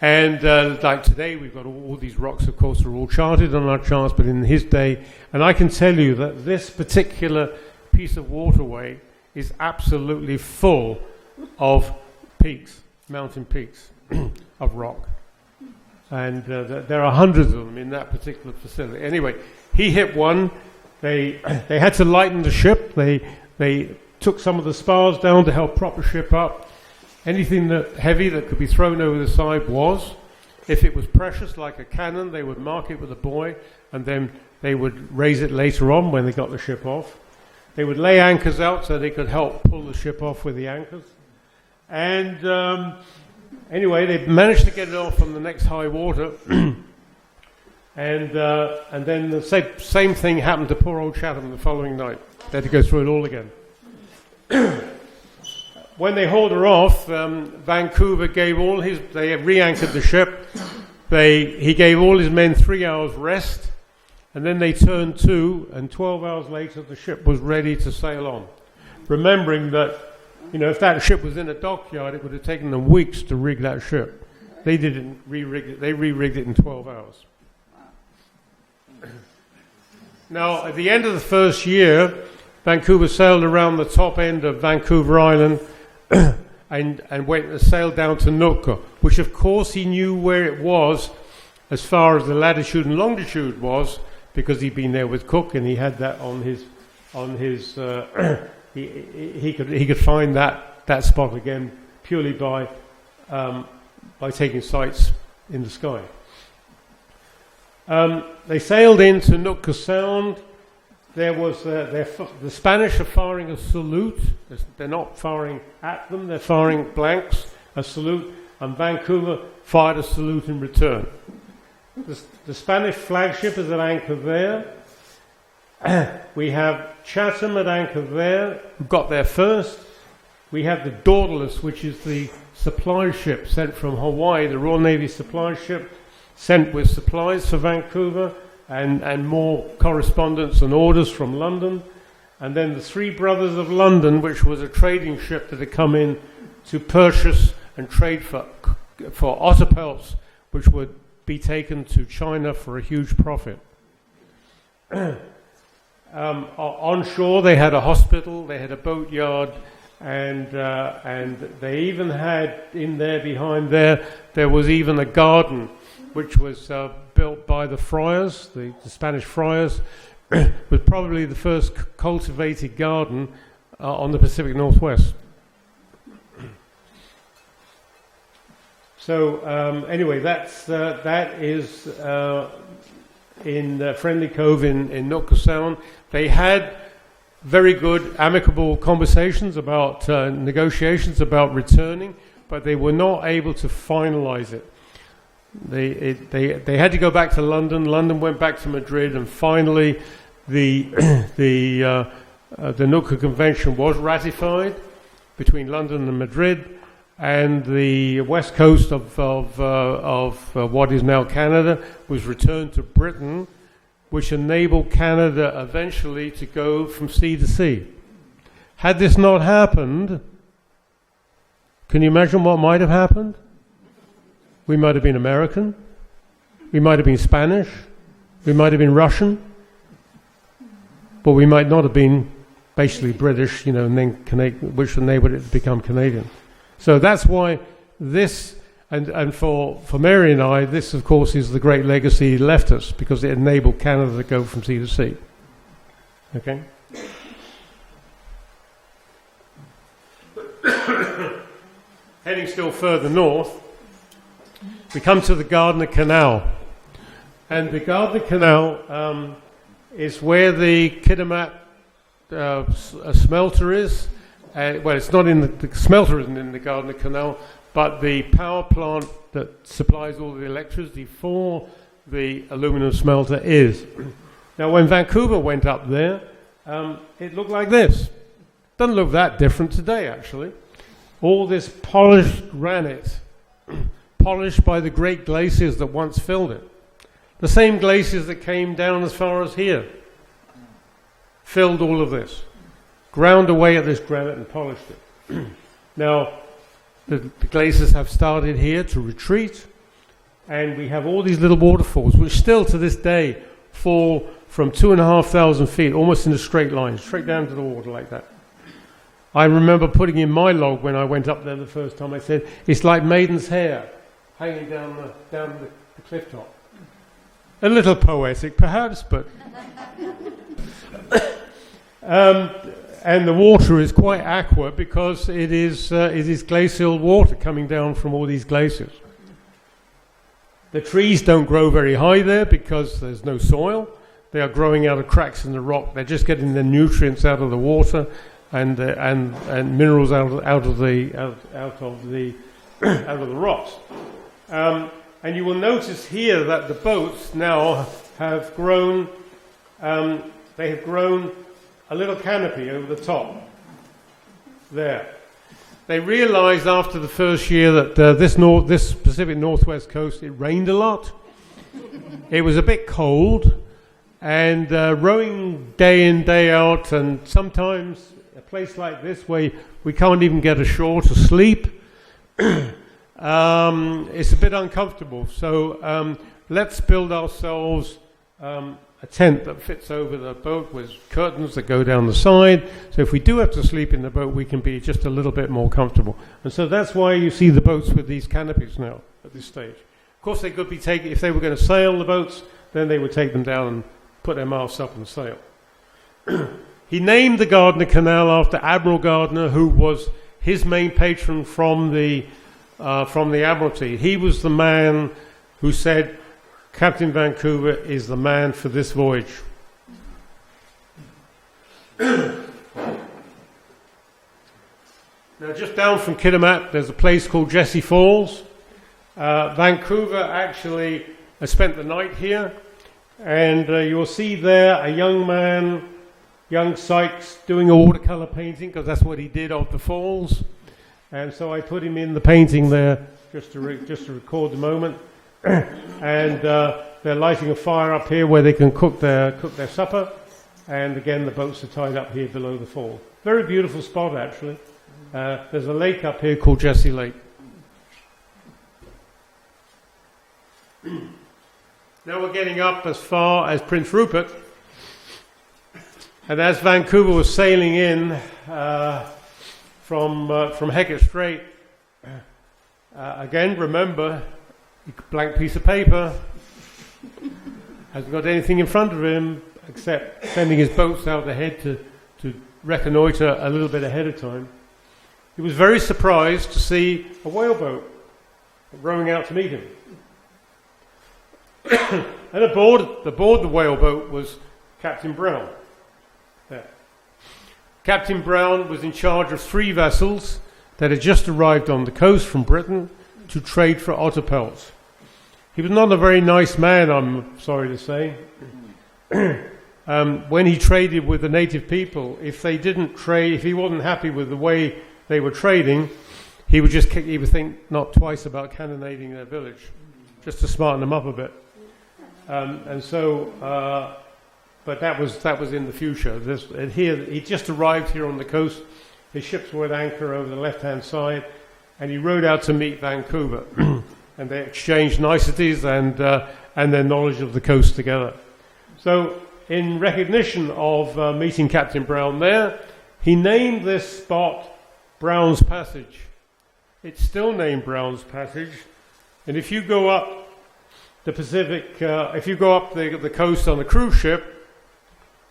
And like today, we've got all these rocks, of course, are all charted on our charts, but in his day, and I can tell you that this particular piece of waterway is absolutely full of peaks, mountain peaks of rock. And there are hundreds of them in that particular facility. Anyway, he hit one. They had to lighten the ship. They took some of the spars down to help prop the ship up. Anything heavy that could be thrown over the side was. If it was precious, like a cannon, they would mark it with a buoy, and then they would raise it later on when they got the ship off. They would lay anchors out so they could help pull the ship off with the anchors. And anyway, they managed to get it off from the next high water. And then the same thing happened to poor old Chatham the following night. They had to go through it all again. When they hauled her off, Vancouver gave they re-anchored the ship. He gave all his men 3 hours rest, and then they turned to, and 12 hours later the ship was ready to sail on. Remembering that, if that ship was in a dockyard, it would have taken them weeks to rig that ship. They didn't re-rig it. They re-rigged it in 12 hours. Now, at the end of the first year, Vancouver sailed around the top end of Vancouver Island and went and sailed down to Nootka, which of course he knew where it was as far as the latitude and longitude was, because he'd been there with Cook and he had that on his he could find that spot again purely by taking sights in the sky. They sailed into Nootka Sound. There was the Spanish are firing a salute. They're not firing at them, they're firing blanks, a salute, and Vancouver fired a salute in return. The Spanish flagship is at anchor there. We have Chatham at anchor there, who got there first. We have the Dauntless, which is the supply ship sent from Hawaii, the Royal Navy supply ship, sent with supplies for Vancouver and more correspondence and orders from London. And then the Three Brothers of London, which was a trading ship that had come in to purchase and trade for otter pelts, which would be taken to China for a huge profit. On shore, they had a hospital, they had a boatyard, and they even had in there, behind there was even a garden, which was built by the friars, the Spanish friars, was probably the first cultivated garden on the Pacific Northwest. So anyway, that is in Friendly Cove in Nootka Sound. They had very good amicable conversations about negotiations about returning, but they were not able to finalize it. They had to go back to London. London went back to Madrid, and finally the Nootka Convention was ratified between London and Madrid, and the west coast of what is now Canada was returned to Britain, which enabled Canada eventually to go from sea to sea. Had this not happened, can you imagine what might have happened? We might have been American, we might have been Spanish, we might have been Russian, but we might not have been basically British, and then which enabled it to become Canadian. So that's why this, and for Mary and I, this of course is the great legacy he left us, because it enabled Canada to go from sea to sea. Okay? Heading still further north, we come to the Gardner Canal. And the Gardner Canal is where the Kitimat smelter is. Well, it's not in the smelter isn't in the Gardner Canal, but the power plant that supplies all the electricity for the aluminum smelter is. Now, when Vancouver went up there, it looked like this. Doesn't look that different today, actually. All this polished granite, polished by the great glaciers that once filled it. The same glaciers that came down as far as here filled all of this. Ground away at this granite and polished it. Now, the glaciers have started here to retreat, and we have all these little waterfalls, which still to this day fall from 2,500 feet, almost in a straight line, straight down to the water like that. I remember putting in my log when I went up there the first time, I said, it's like maiden's hair hanging down the cliff top. A little poetic, perhaps, but... and the water is quite aqua because it is glacial water coming down from all these glaciers. The trees don't grow very high there because there's no soil. They are growing out of cracks in the rock. They're just getting the nutrients out of the water and minerals out of the rocks. And you will notice here that the boats now have grown. They have grown a little canopy over the top there. They realized after the first year that this Pacific Northwest coast, it rained a lot. It was a bit cold, and rowing day in, day out, and sometimes a place like this where we can't even get ashore to sleep, it's a bit uncomfortable. So let's build ourselves a tent that fits over the boat with curtains that go down the side. So if we do have to sleep in the boat, we can be just a little bit more comfortable. And so that's why you see the boats with these canopies now at this stage. Of course, they could be taken, if they were going to sail the boats, then they would take them down and put their masts up and sail. He named the Gardner Canal after Admiral Gardner, who was his main patron from the Admiralty. He was the man who said, Captain Vancouver is the man for this voyage. Now, just down from Kitimat, there's a place called Jessie Falls. Vancouver actually spent the night here, and you'll see there a young man, young Sykes, doing a watercolor painting, because that's what he did of the falls. And so I put him in the painting there just to record the moment. And they're lighting a fire up here where they can cook their supper. And again, the boats are tied up here below the fall. Very beautiful spot, actually. There's a lake up here called Jesse Lake. Now we're getting up as far as Prince Rupert, and as Vancouver was sailing in from Hecate Strait, again, remember, blank piece of paper, hasn't got anything in front of him except sending his boats out ahead to reconnoiter a little bit ahead of time. He was very surprised to see a whaleboat rowing out to meet him. And aboard the whaleboat was Captain Brown. There. Captain Brown was in charge of 3 vessels that had just arrived on the coast from Britain to trade for otter pelts. He was not a very nice man, I'm sorry to say. When he traded with the native people, if he wasn't happy with the way they were trading, he would think not twice about cannonading their village, just to smarten them up a bit. But that was in the future. He just arrived here on the coast. His ships were at anchor over the left-hand side, and he rowed out to meet Vancouver. And they exchanged niceties and their knowledge of the coast together. So, in recognition of meeting Captain Brown there, he named this spot Brown's Passage. It's still named Brown's Passage, and if you go up the Pacific, if you go up the coast on a cruise ship,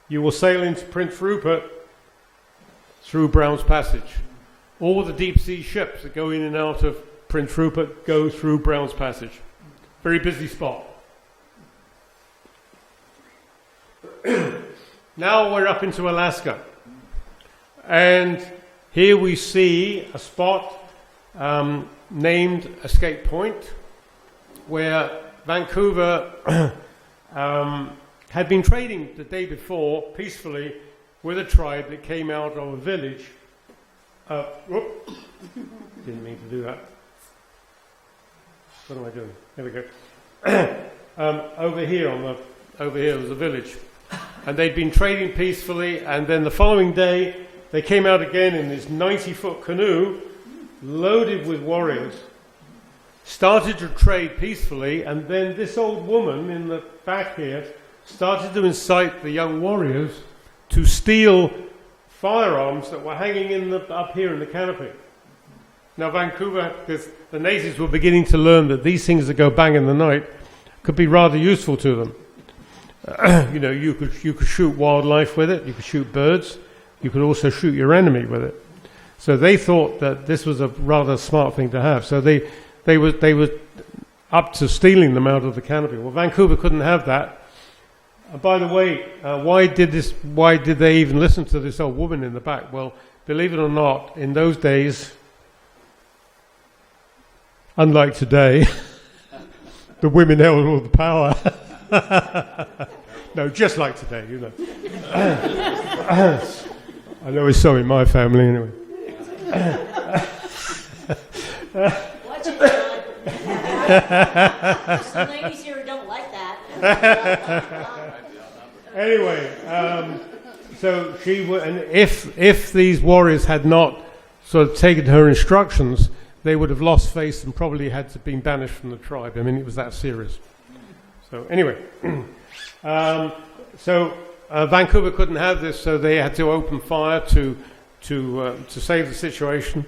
you will sail into Prince Rupert through Brown's Passage. All the deep sea ships that go in and out of Prince Rupert go through Brown's Passage. Very busy spot. Now we're up into Alaska. And here we see a spot named Escape Point, where Vancouver had been trading the day before peacefully with a tribe that came out of a village. Didn't mean to do that. What am I doing? There we go. Over here was a village, and they'd been trading peacefully. And then the following day, they came out again in this 90-foot canoe, loaded with warriors. Started to trade peacefully, and then this old woman in the back here started to incite the young warriors to steal firearms that were hanging up here in the canopy. Now Vancouver, because the natives were beginning to learn that these things that go bang in the night could be rather useful to them. You could shoot wildlife with it, you could shoot birds, you could also shoot your enemy with it. So they thought that this was a rather smart thing to have. So they were up to stealing them out of the canopy. Well, Vancouver couldn't have that. And by the way, why did they even listen to this old woman in the back? Well, believe it or not, in those days, unlike today, the women held all the power. No, just like today, you know. I know it's so in my family anyway. Watch it, John. There's some ladies here who don't like that. Anyway, so she would, and if these warriors had not sort of taken her instructions, they would have lost face and probably had to been banished from the tribe. I mean, it was that serious. So anyway, Vancouver couldn't have this, so they had to open fire to save the situation.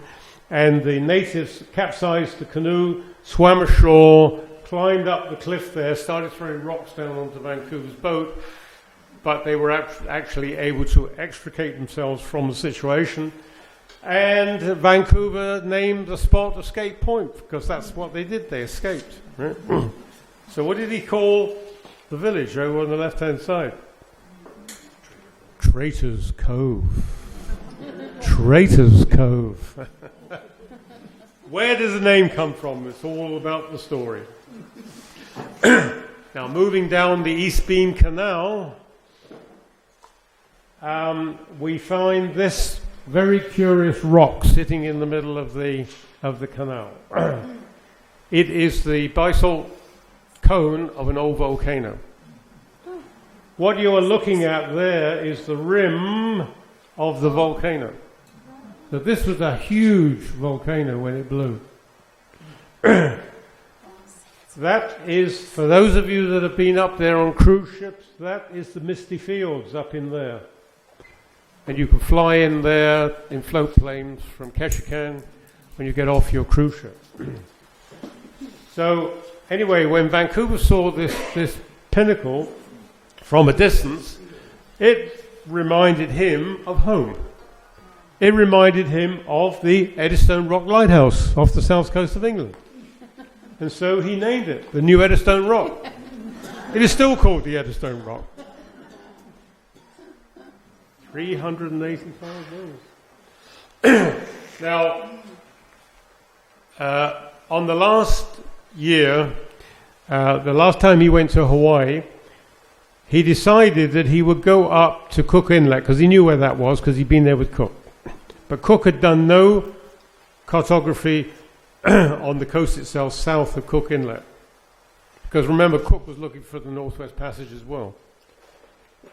And the natives capsized the canoe, swam ashore, climbed up the cliff there, started throwing rocks down onto Vancouver's boat, but they were actually able to extricate themselves from the situation. And Vancouver named the spot Escape Point, because that's what they did, they escaped. Right? So what did he call the village over on the left-hand side? Traitor's Cove. Traitor's Cove. Where does the name come from? It's all about the story. Now, moving down the East Beam Canal, we find this very curious rock sitting in the middle of the canal. It is the basalt cone of an old volcano. What you are looking at there is the rim of the volcano. that this was a huge volcano when it blew. That is, for those of you that have been up there on cruise ships, that is the misty fields up in there. And you can fly in there in float planes from Ketchikan when you get off your cruise ship. So anyway, when Vancouver saw this pinnacle from a distance, it reminded him of home. It reminded him of the Eddystone Rock Lighthouse off the south coast of England. And so he named it the New Eddystone Rock. It is still called the Eddystone Rock. 385 years. Now, on the last year, the last time he went to Hawaii, he decided that he would go up to Cook Inlet, because he knew where that was, because he'd been there with Cook. But Cook had done no cartography on the coast itself south of Cook Inlet. Because remember, Cook was looking for the Northwest Passage as well.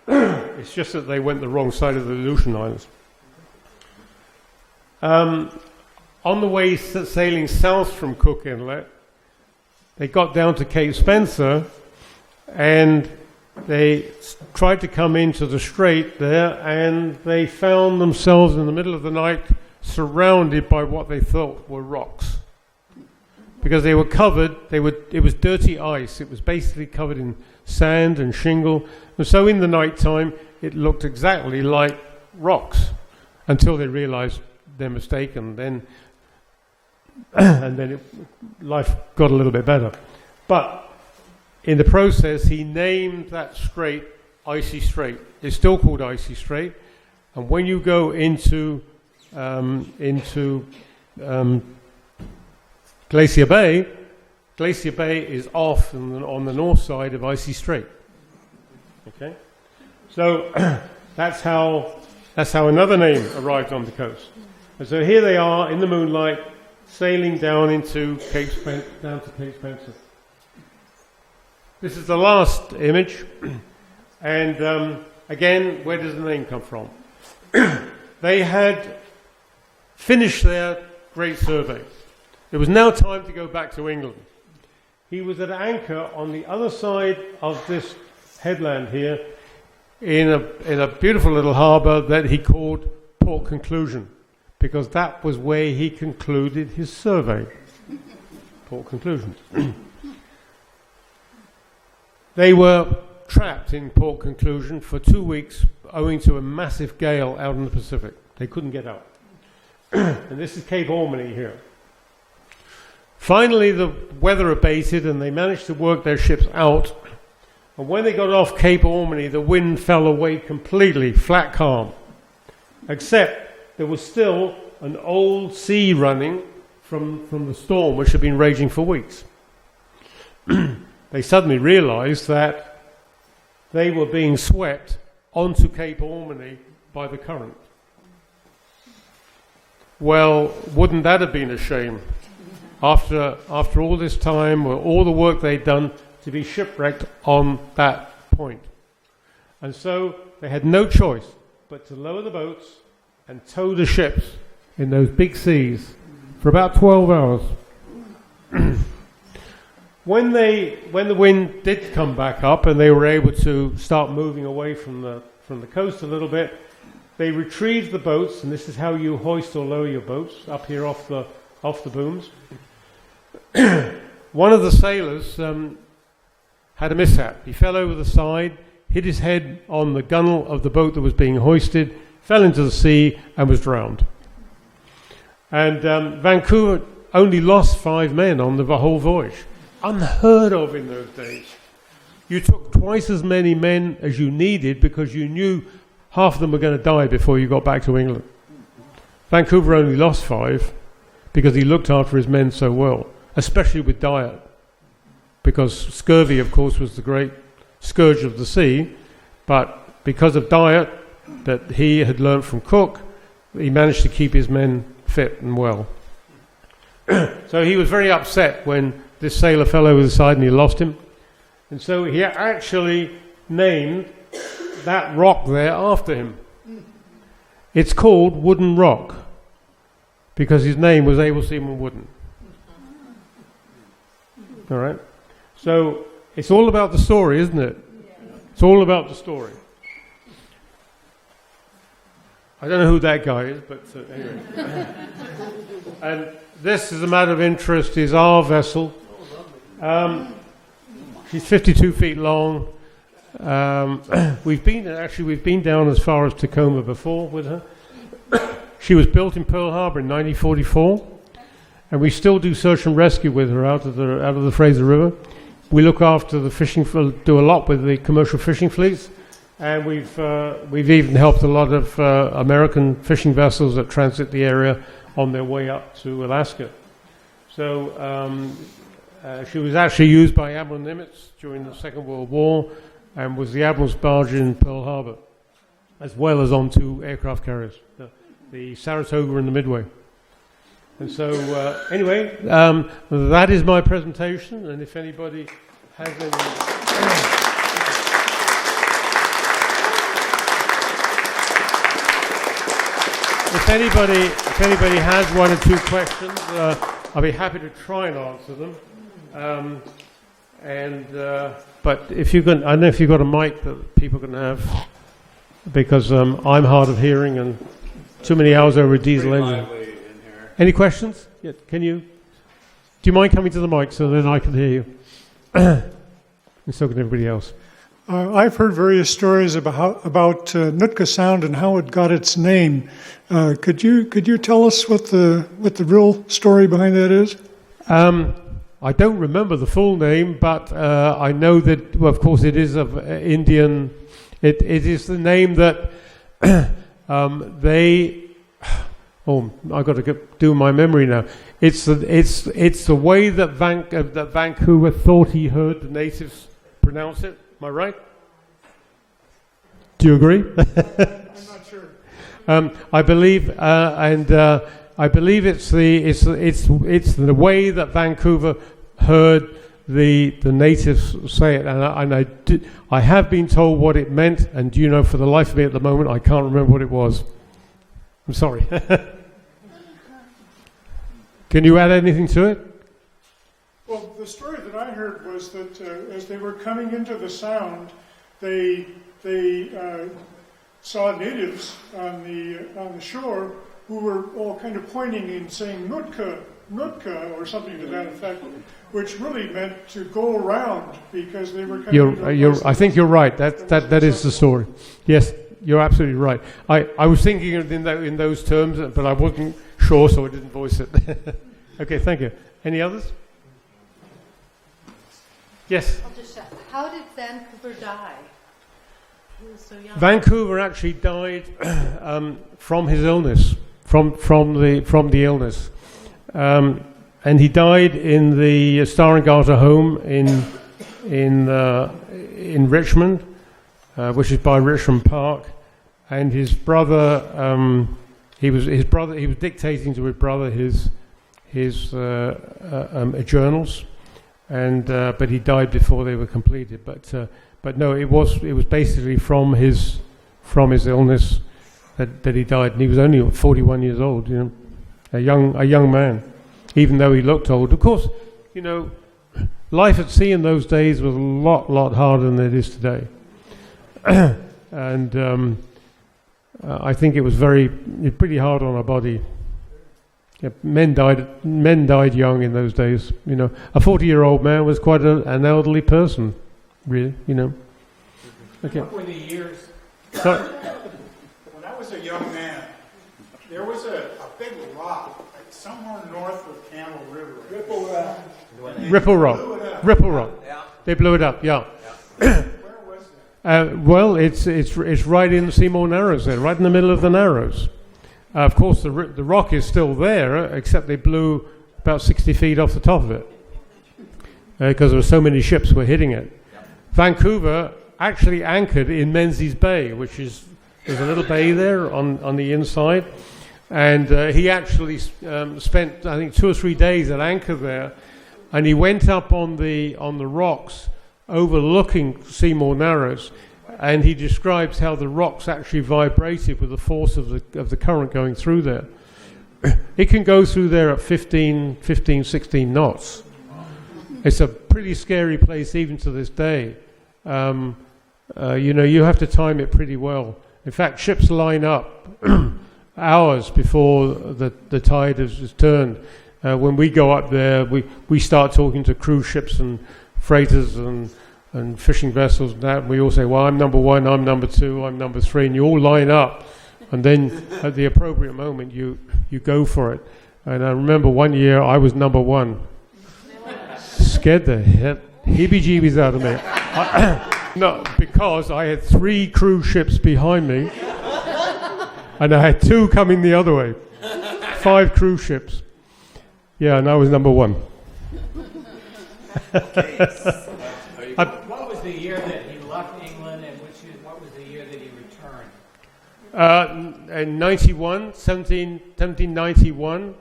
It's just that they went the wrong side of the Aleutian Islands. On the way sailing south from Cook Inlet, they got down to Cape Spencer and they tried to come into the strait there, and they found themselves in the middle of the night surrounded by what they thought were rocks. Because they were covered, it was dirty ice. It was basically covered in sand and shingle. And so in the night time, it looked exactly like rocks until they realized their mistake, and then life got a little bit better. But in the process, he named that strait Icy Strait. It's still called Icy Strait. And when you go into Glacier Bay is off on the north side of Icy Strait. Okay, so that's how another name arrived on the coast. And so here they are in the moonlight, sailing down to Cape Spencer. This is the last image, and again, where does the name come from? They had finished their great survey. It was now time to go back to England. He was at anchor on the other side of this headland here in a beautiful little harbour that he called Port Conclusion, because that was where he concluded his survey. Port Conclusion. They were trapped in Port Conclusion for 2 weeks owing to a massive gale out in the Pacific. They couldn't get out. And this is Cape Ormond here. Finally, the weather abated and they managed to work their ships out. And when they got off Cape Ormond, the wind fell away completely, flat calm. Except there was still an old sea running from the storm, which had been raging for weeks. They suddenly realized that they were being swept onto Cape Ormond by the current. Well, wouldn't that have been a shame? After all this time, all the work they'd done, to be shipwrecked on that point. And so they had no choice but to lower the boats and tow the ships in those big seas for about 12 hours. When the wind did come back up and they were able to start moving away from the coast a little bit, they retrieved the boats, and this is how you hoist or lower your boats up here off the booms. One of the sailors had a mishap. He fell over the side, hit his head on the gunwale of the boat that was being hoisted, fell into the sea and was drowned. And Vancouver only lost 5 men on the whole voyage. Unheard of in those days. You took twice as many men as you needed because you knew half of them were going to die before you got back to England. Vancouver only lost 5 because he looked after his men so well, especially with diet. Because scurvy, of course, was the great scourge of the sea, but because of diet that he had learned from Cook, he managed to keep his men fit and well. So he was very upset when this sailor fell over the side and he lost him. And so he actually named that rock there after him. It's called Wooden Rock. because his name was Able Seaman Wooden. All right? So it's all about the story, isn't it? It's all about the story. I don't know who that guy is, but anyway. And this, as a matter of interest, is our vessel. She's 52 feet long. We've been down as far as Tacoma before with her. She was built in Pearl Harbor in 1944, and we still do search and rescue with her out of the Fraser River. We look after the fishing, do a lot with the commercial fishing fleets, and we've even helped a lot of American fishing vessels that transit the area on their way up to Alaska. So she was actually used by Admiral Nimitz during the Second World War, and was the Admiral's barge in Pearl Harbor, as well as on 2 aircraft carriers, the Saratoga and the Midway. And so, anyway, that is my presentation, and if anybody has any... If anybody has 1 or 2 questions, I'll be happy to try and answer them. But if you can, I don't know if you've got a mic that people can have, because I'm hard of hearing and too many hours over a diesel engine. Any questions? Yeah, do you mind coming to the mic so then I can hear you? And so can everybody else. I've heard various stories about Nootka Sound and how it got its name. Could you tell us what the real story behind that is? I don't remember the full name, but I know that, well, of course, it is of Indian. It is the name that they. Oh, I've got to do my memory now. It's the way that Vancouver thought he heard the natives pronounce it. Am I right? Do you agree? I'm not sure. I believe, I believe it's the way that Vancouver heard the natives say it, and I have been told what it meant, and do you know, for the life of me at the moment, I can't remember what it was. I'm sorry. Can you add anything to it? Well, the story that I heard was that as they were coming into the Sound, they saw natives on the shore who were all kind of pointing and saying Nootka, Nootka, or something to that effect, which really meant to go around because they were coming. I think you're right. That is the story. Yes, you're absolutely right. I was thinking it in those terms, but I wasn't sure, so I didn't voice it. Okay, thank you. Any others? Yes. I'll just shout. How did Vancouver die? He was so young. Vancouver actually died from his illness, from the illness, and he died in the Star and Garter home in Richmond, which is by Richmond Park, and his brother. He was dictating to his brother his journals. But he died before they were completed. But no, it was basically from his illness that he died, and he was only 41 years old. You know, a young man, even though he looked old. Of course, you know, life at sea in those days was a lot harder than it is today, and I think it was pretty hard on our body. Yeah, men died young in those days. You know, a 40-year-old man was quite an elderly person, really. You know. Okay. Over the years, So, when I was a young man, there was a big rock somewhere north of Camel River. Ripple Rock. Yeah. They blew it up. Yeah. Where was that? Well, it's right in the Seymour Narrows there, right in the middle of the Narrows. Of course, the rock is still there, except they blew about 60 feet off the top of it because there were so many ships were hitting it. Vancouver actually anchored in Menzies Bay, there's a little bay there on the inside, and he actually spent, I think, 2 or 3 days at anchor there, and he went up on the rocks overlooking Seymour Narrows. And he describes how the rocks actually vibrated with the force of the current going through there. it can go through there at 15, 16 knots. It's a pretty scary place even to this day. You have to time it pretty well. In fact, ships line up hours before the tide has turned. When we go up there, we start talking to cruise ships and freighters and fishing vessels and that. And we all say, well, I'm number 1, I'm number 2, I'm number 3, and you all line up. And then at the appropriate moment, you go for it. And I remember one year I was number 1. Scared the heebie-jeebies out of me. No, because I had 3 cruise ships behind me, and I had 2 coming the other way. 5 cruise ships. Yeah, and I was number 1. What was the year that he left England, and what was the year that he returned? In 1791,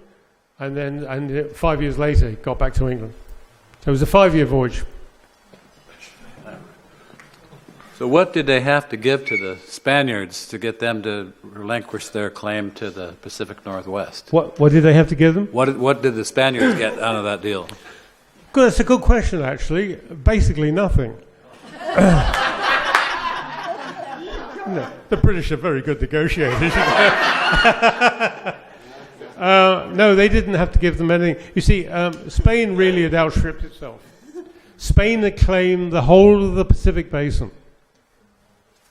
and 5 years later, he got back to England. So it was a 5-year voyage. So what did they have to give to the Spaniards to get them to relinquish their claim to the Pacific Northwest? What did they have to give them? What did the Spaniards get out of that deal? Good, that's a good question, actually. Basically nothing. No, the British are very good negotiators. No, they didn't have to give them anything. You see, Spain really had outstripped itself. Spain had claimed the whole of the Pacific Basin.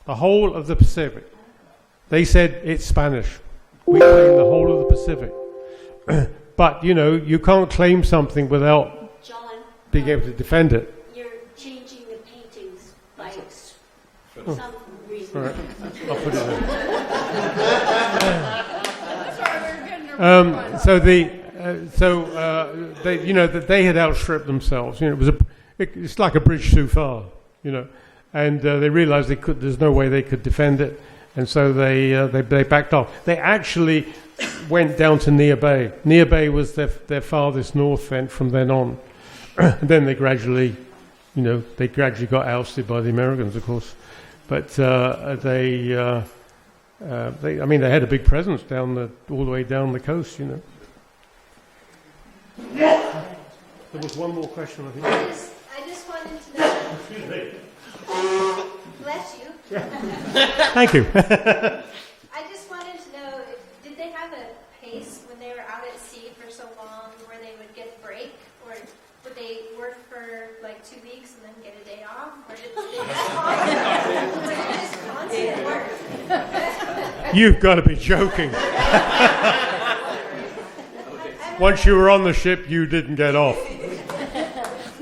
The whole of the Pacific. They said, it's Spanish. We claim the whole of the Pacific. But, you can't claim something without John, being able to defend it. you're changing the paintings by some reason. All right, I'll put it in. They had outstripped themselves. It's like a bridge too far, and they realized there's no way they could defend it, and so they backed off. They actually went down to Near Bay. Near Bay was their farthest north then from then on. And then they gradually got ousted by the Americans, of course. But they had a big presence all the way down the coast, There was one more question, I think. I just wanted to know. Excuse me. Bless you. Thank you. I just wanted to know, did they have a pace when they were out at sea for so long where they would get a break? Or would they work for like 2 weeks and then get a day off? Or did they just constant work? You've got to be joking. Once you were on the ship, you didn't get off.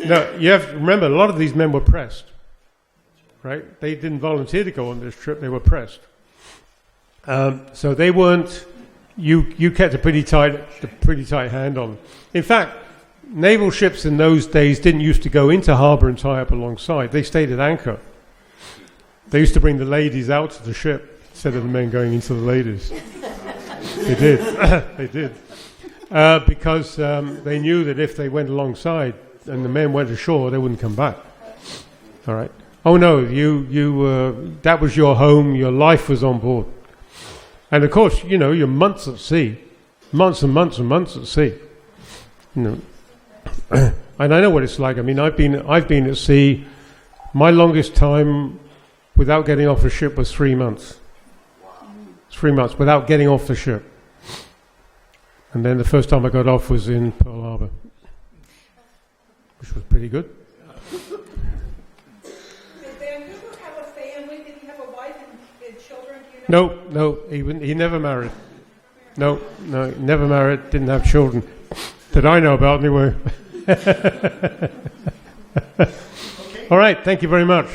No, you have to remember, a lot of these men were pressed, right? They didn't volunteer to go on this trip; they were pressed. So they weren't. You kept a pretty tight hand on them. In fact, naval ships in those days didn't used to go into harbour and tie up alongside. They stayed at anchor. They used to bring the ladies out to the ship instead of the men going into the ladies. They did. They did. Because they knew that if they went alongside and the men went ashore, they wouldn't come back. All right. Oh no, that was your home. Your life was on board. And of course, you're months at sea, months and months and months at sea. And I know what it's like. I mean, I've been at sea. My longest time without getting off a ship was 3 months. 3 months without getting off the ship. And then the first time I got off was in Pearl Harbor, which was pretty good. Did Vancouver have a family? Did he have a wife and children? Do you know? No, he never married. No, never married, didn't have children. That I know about, anyway. All right, thank you very much.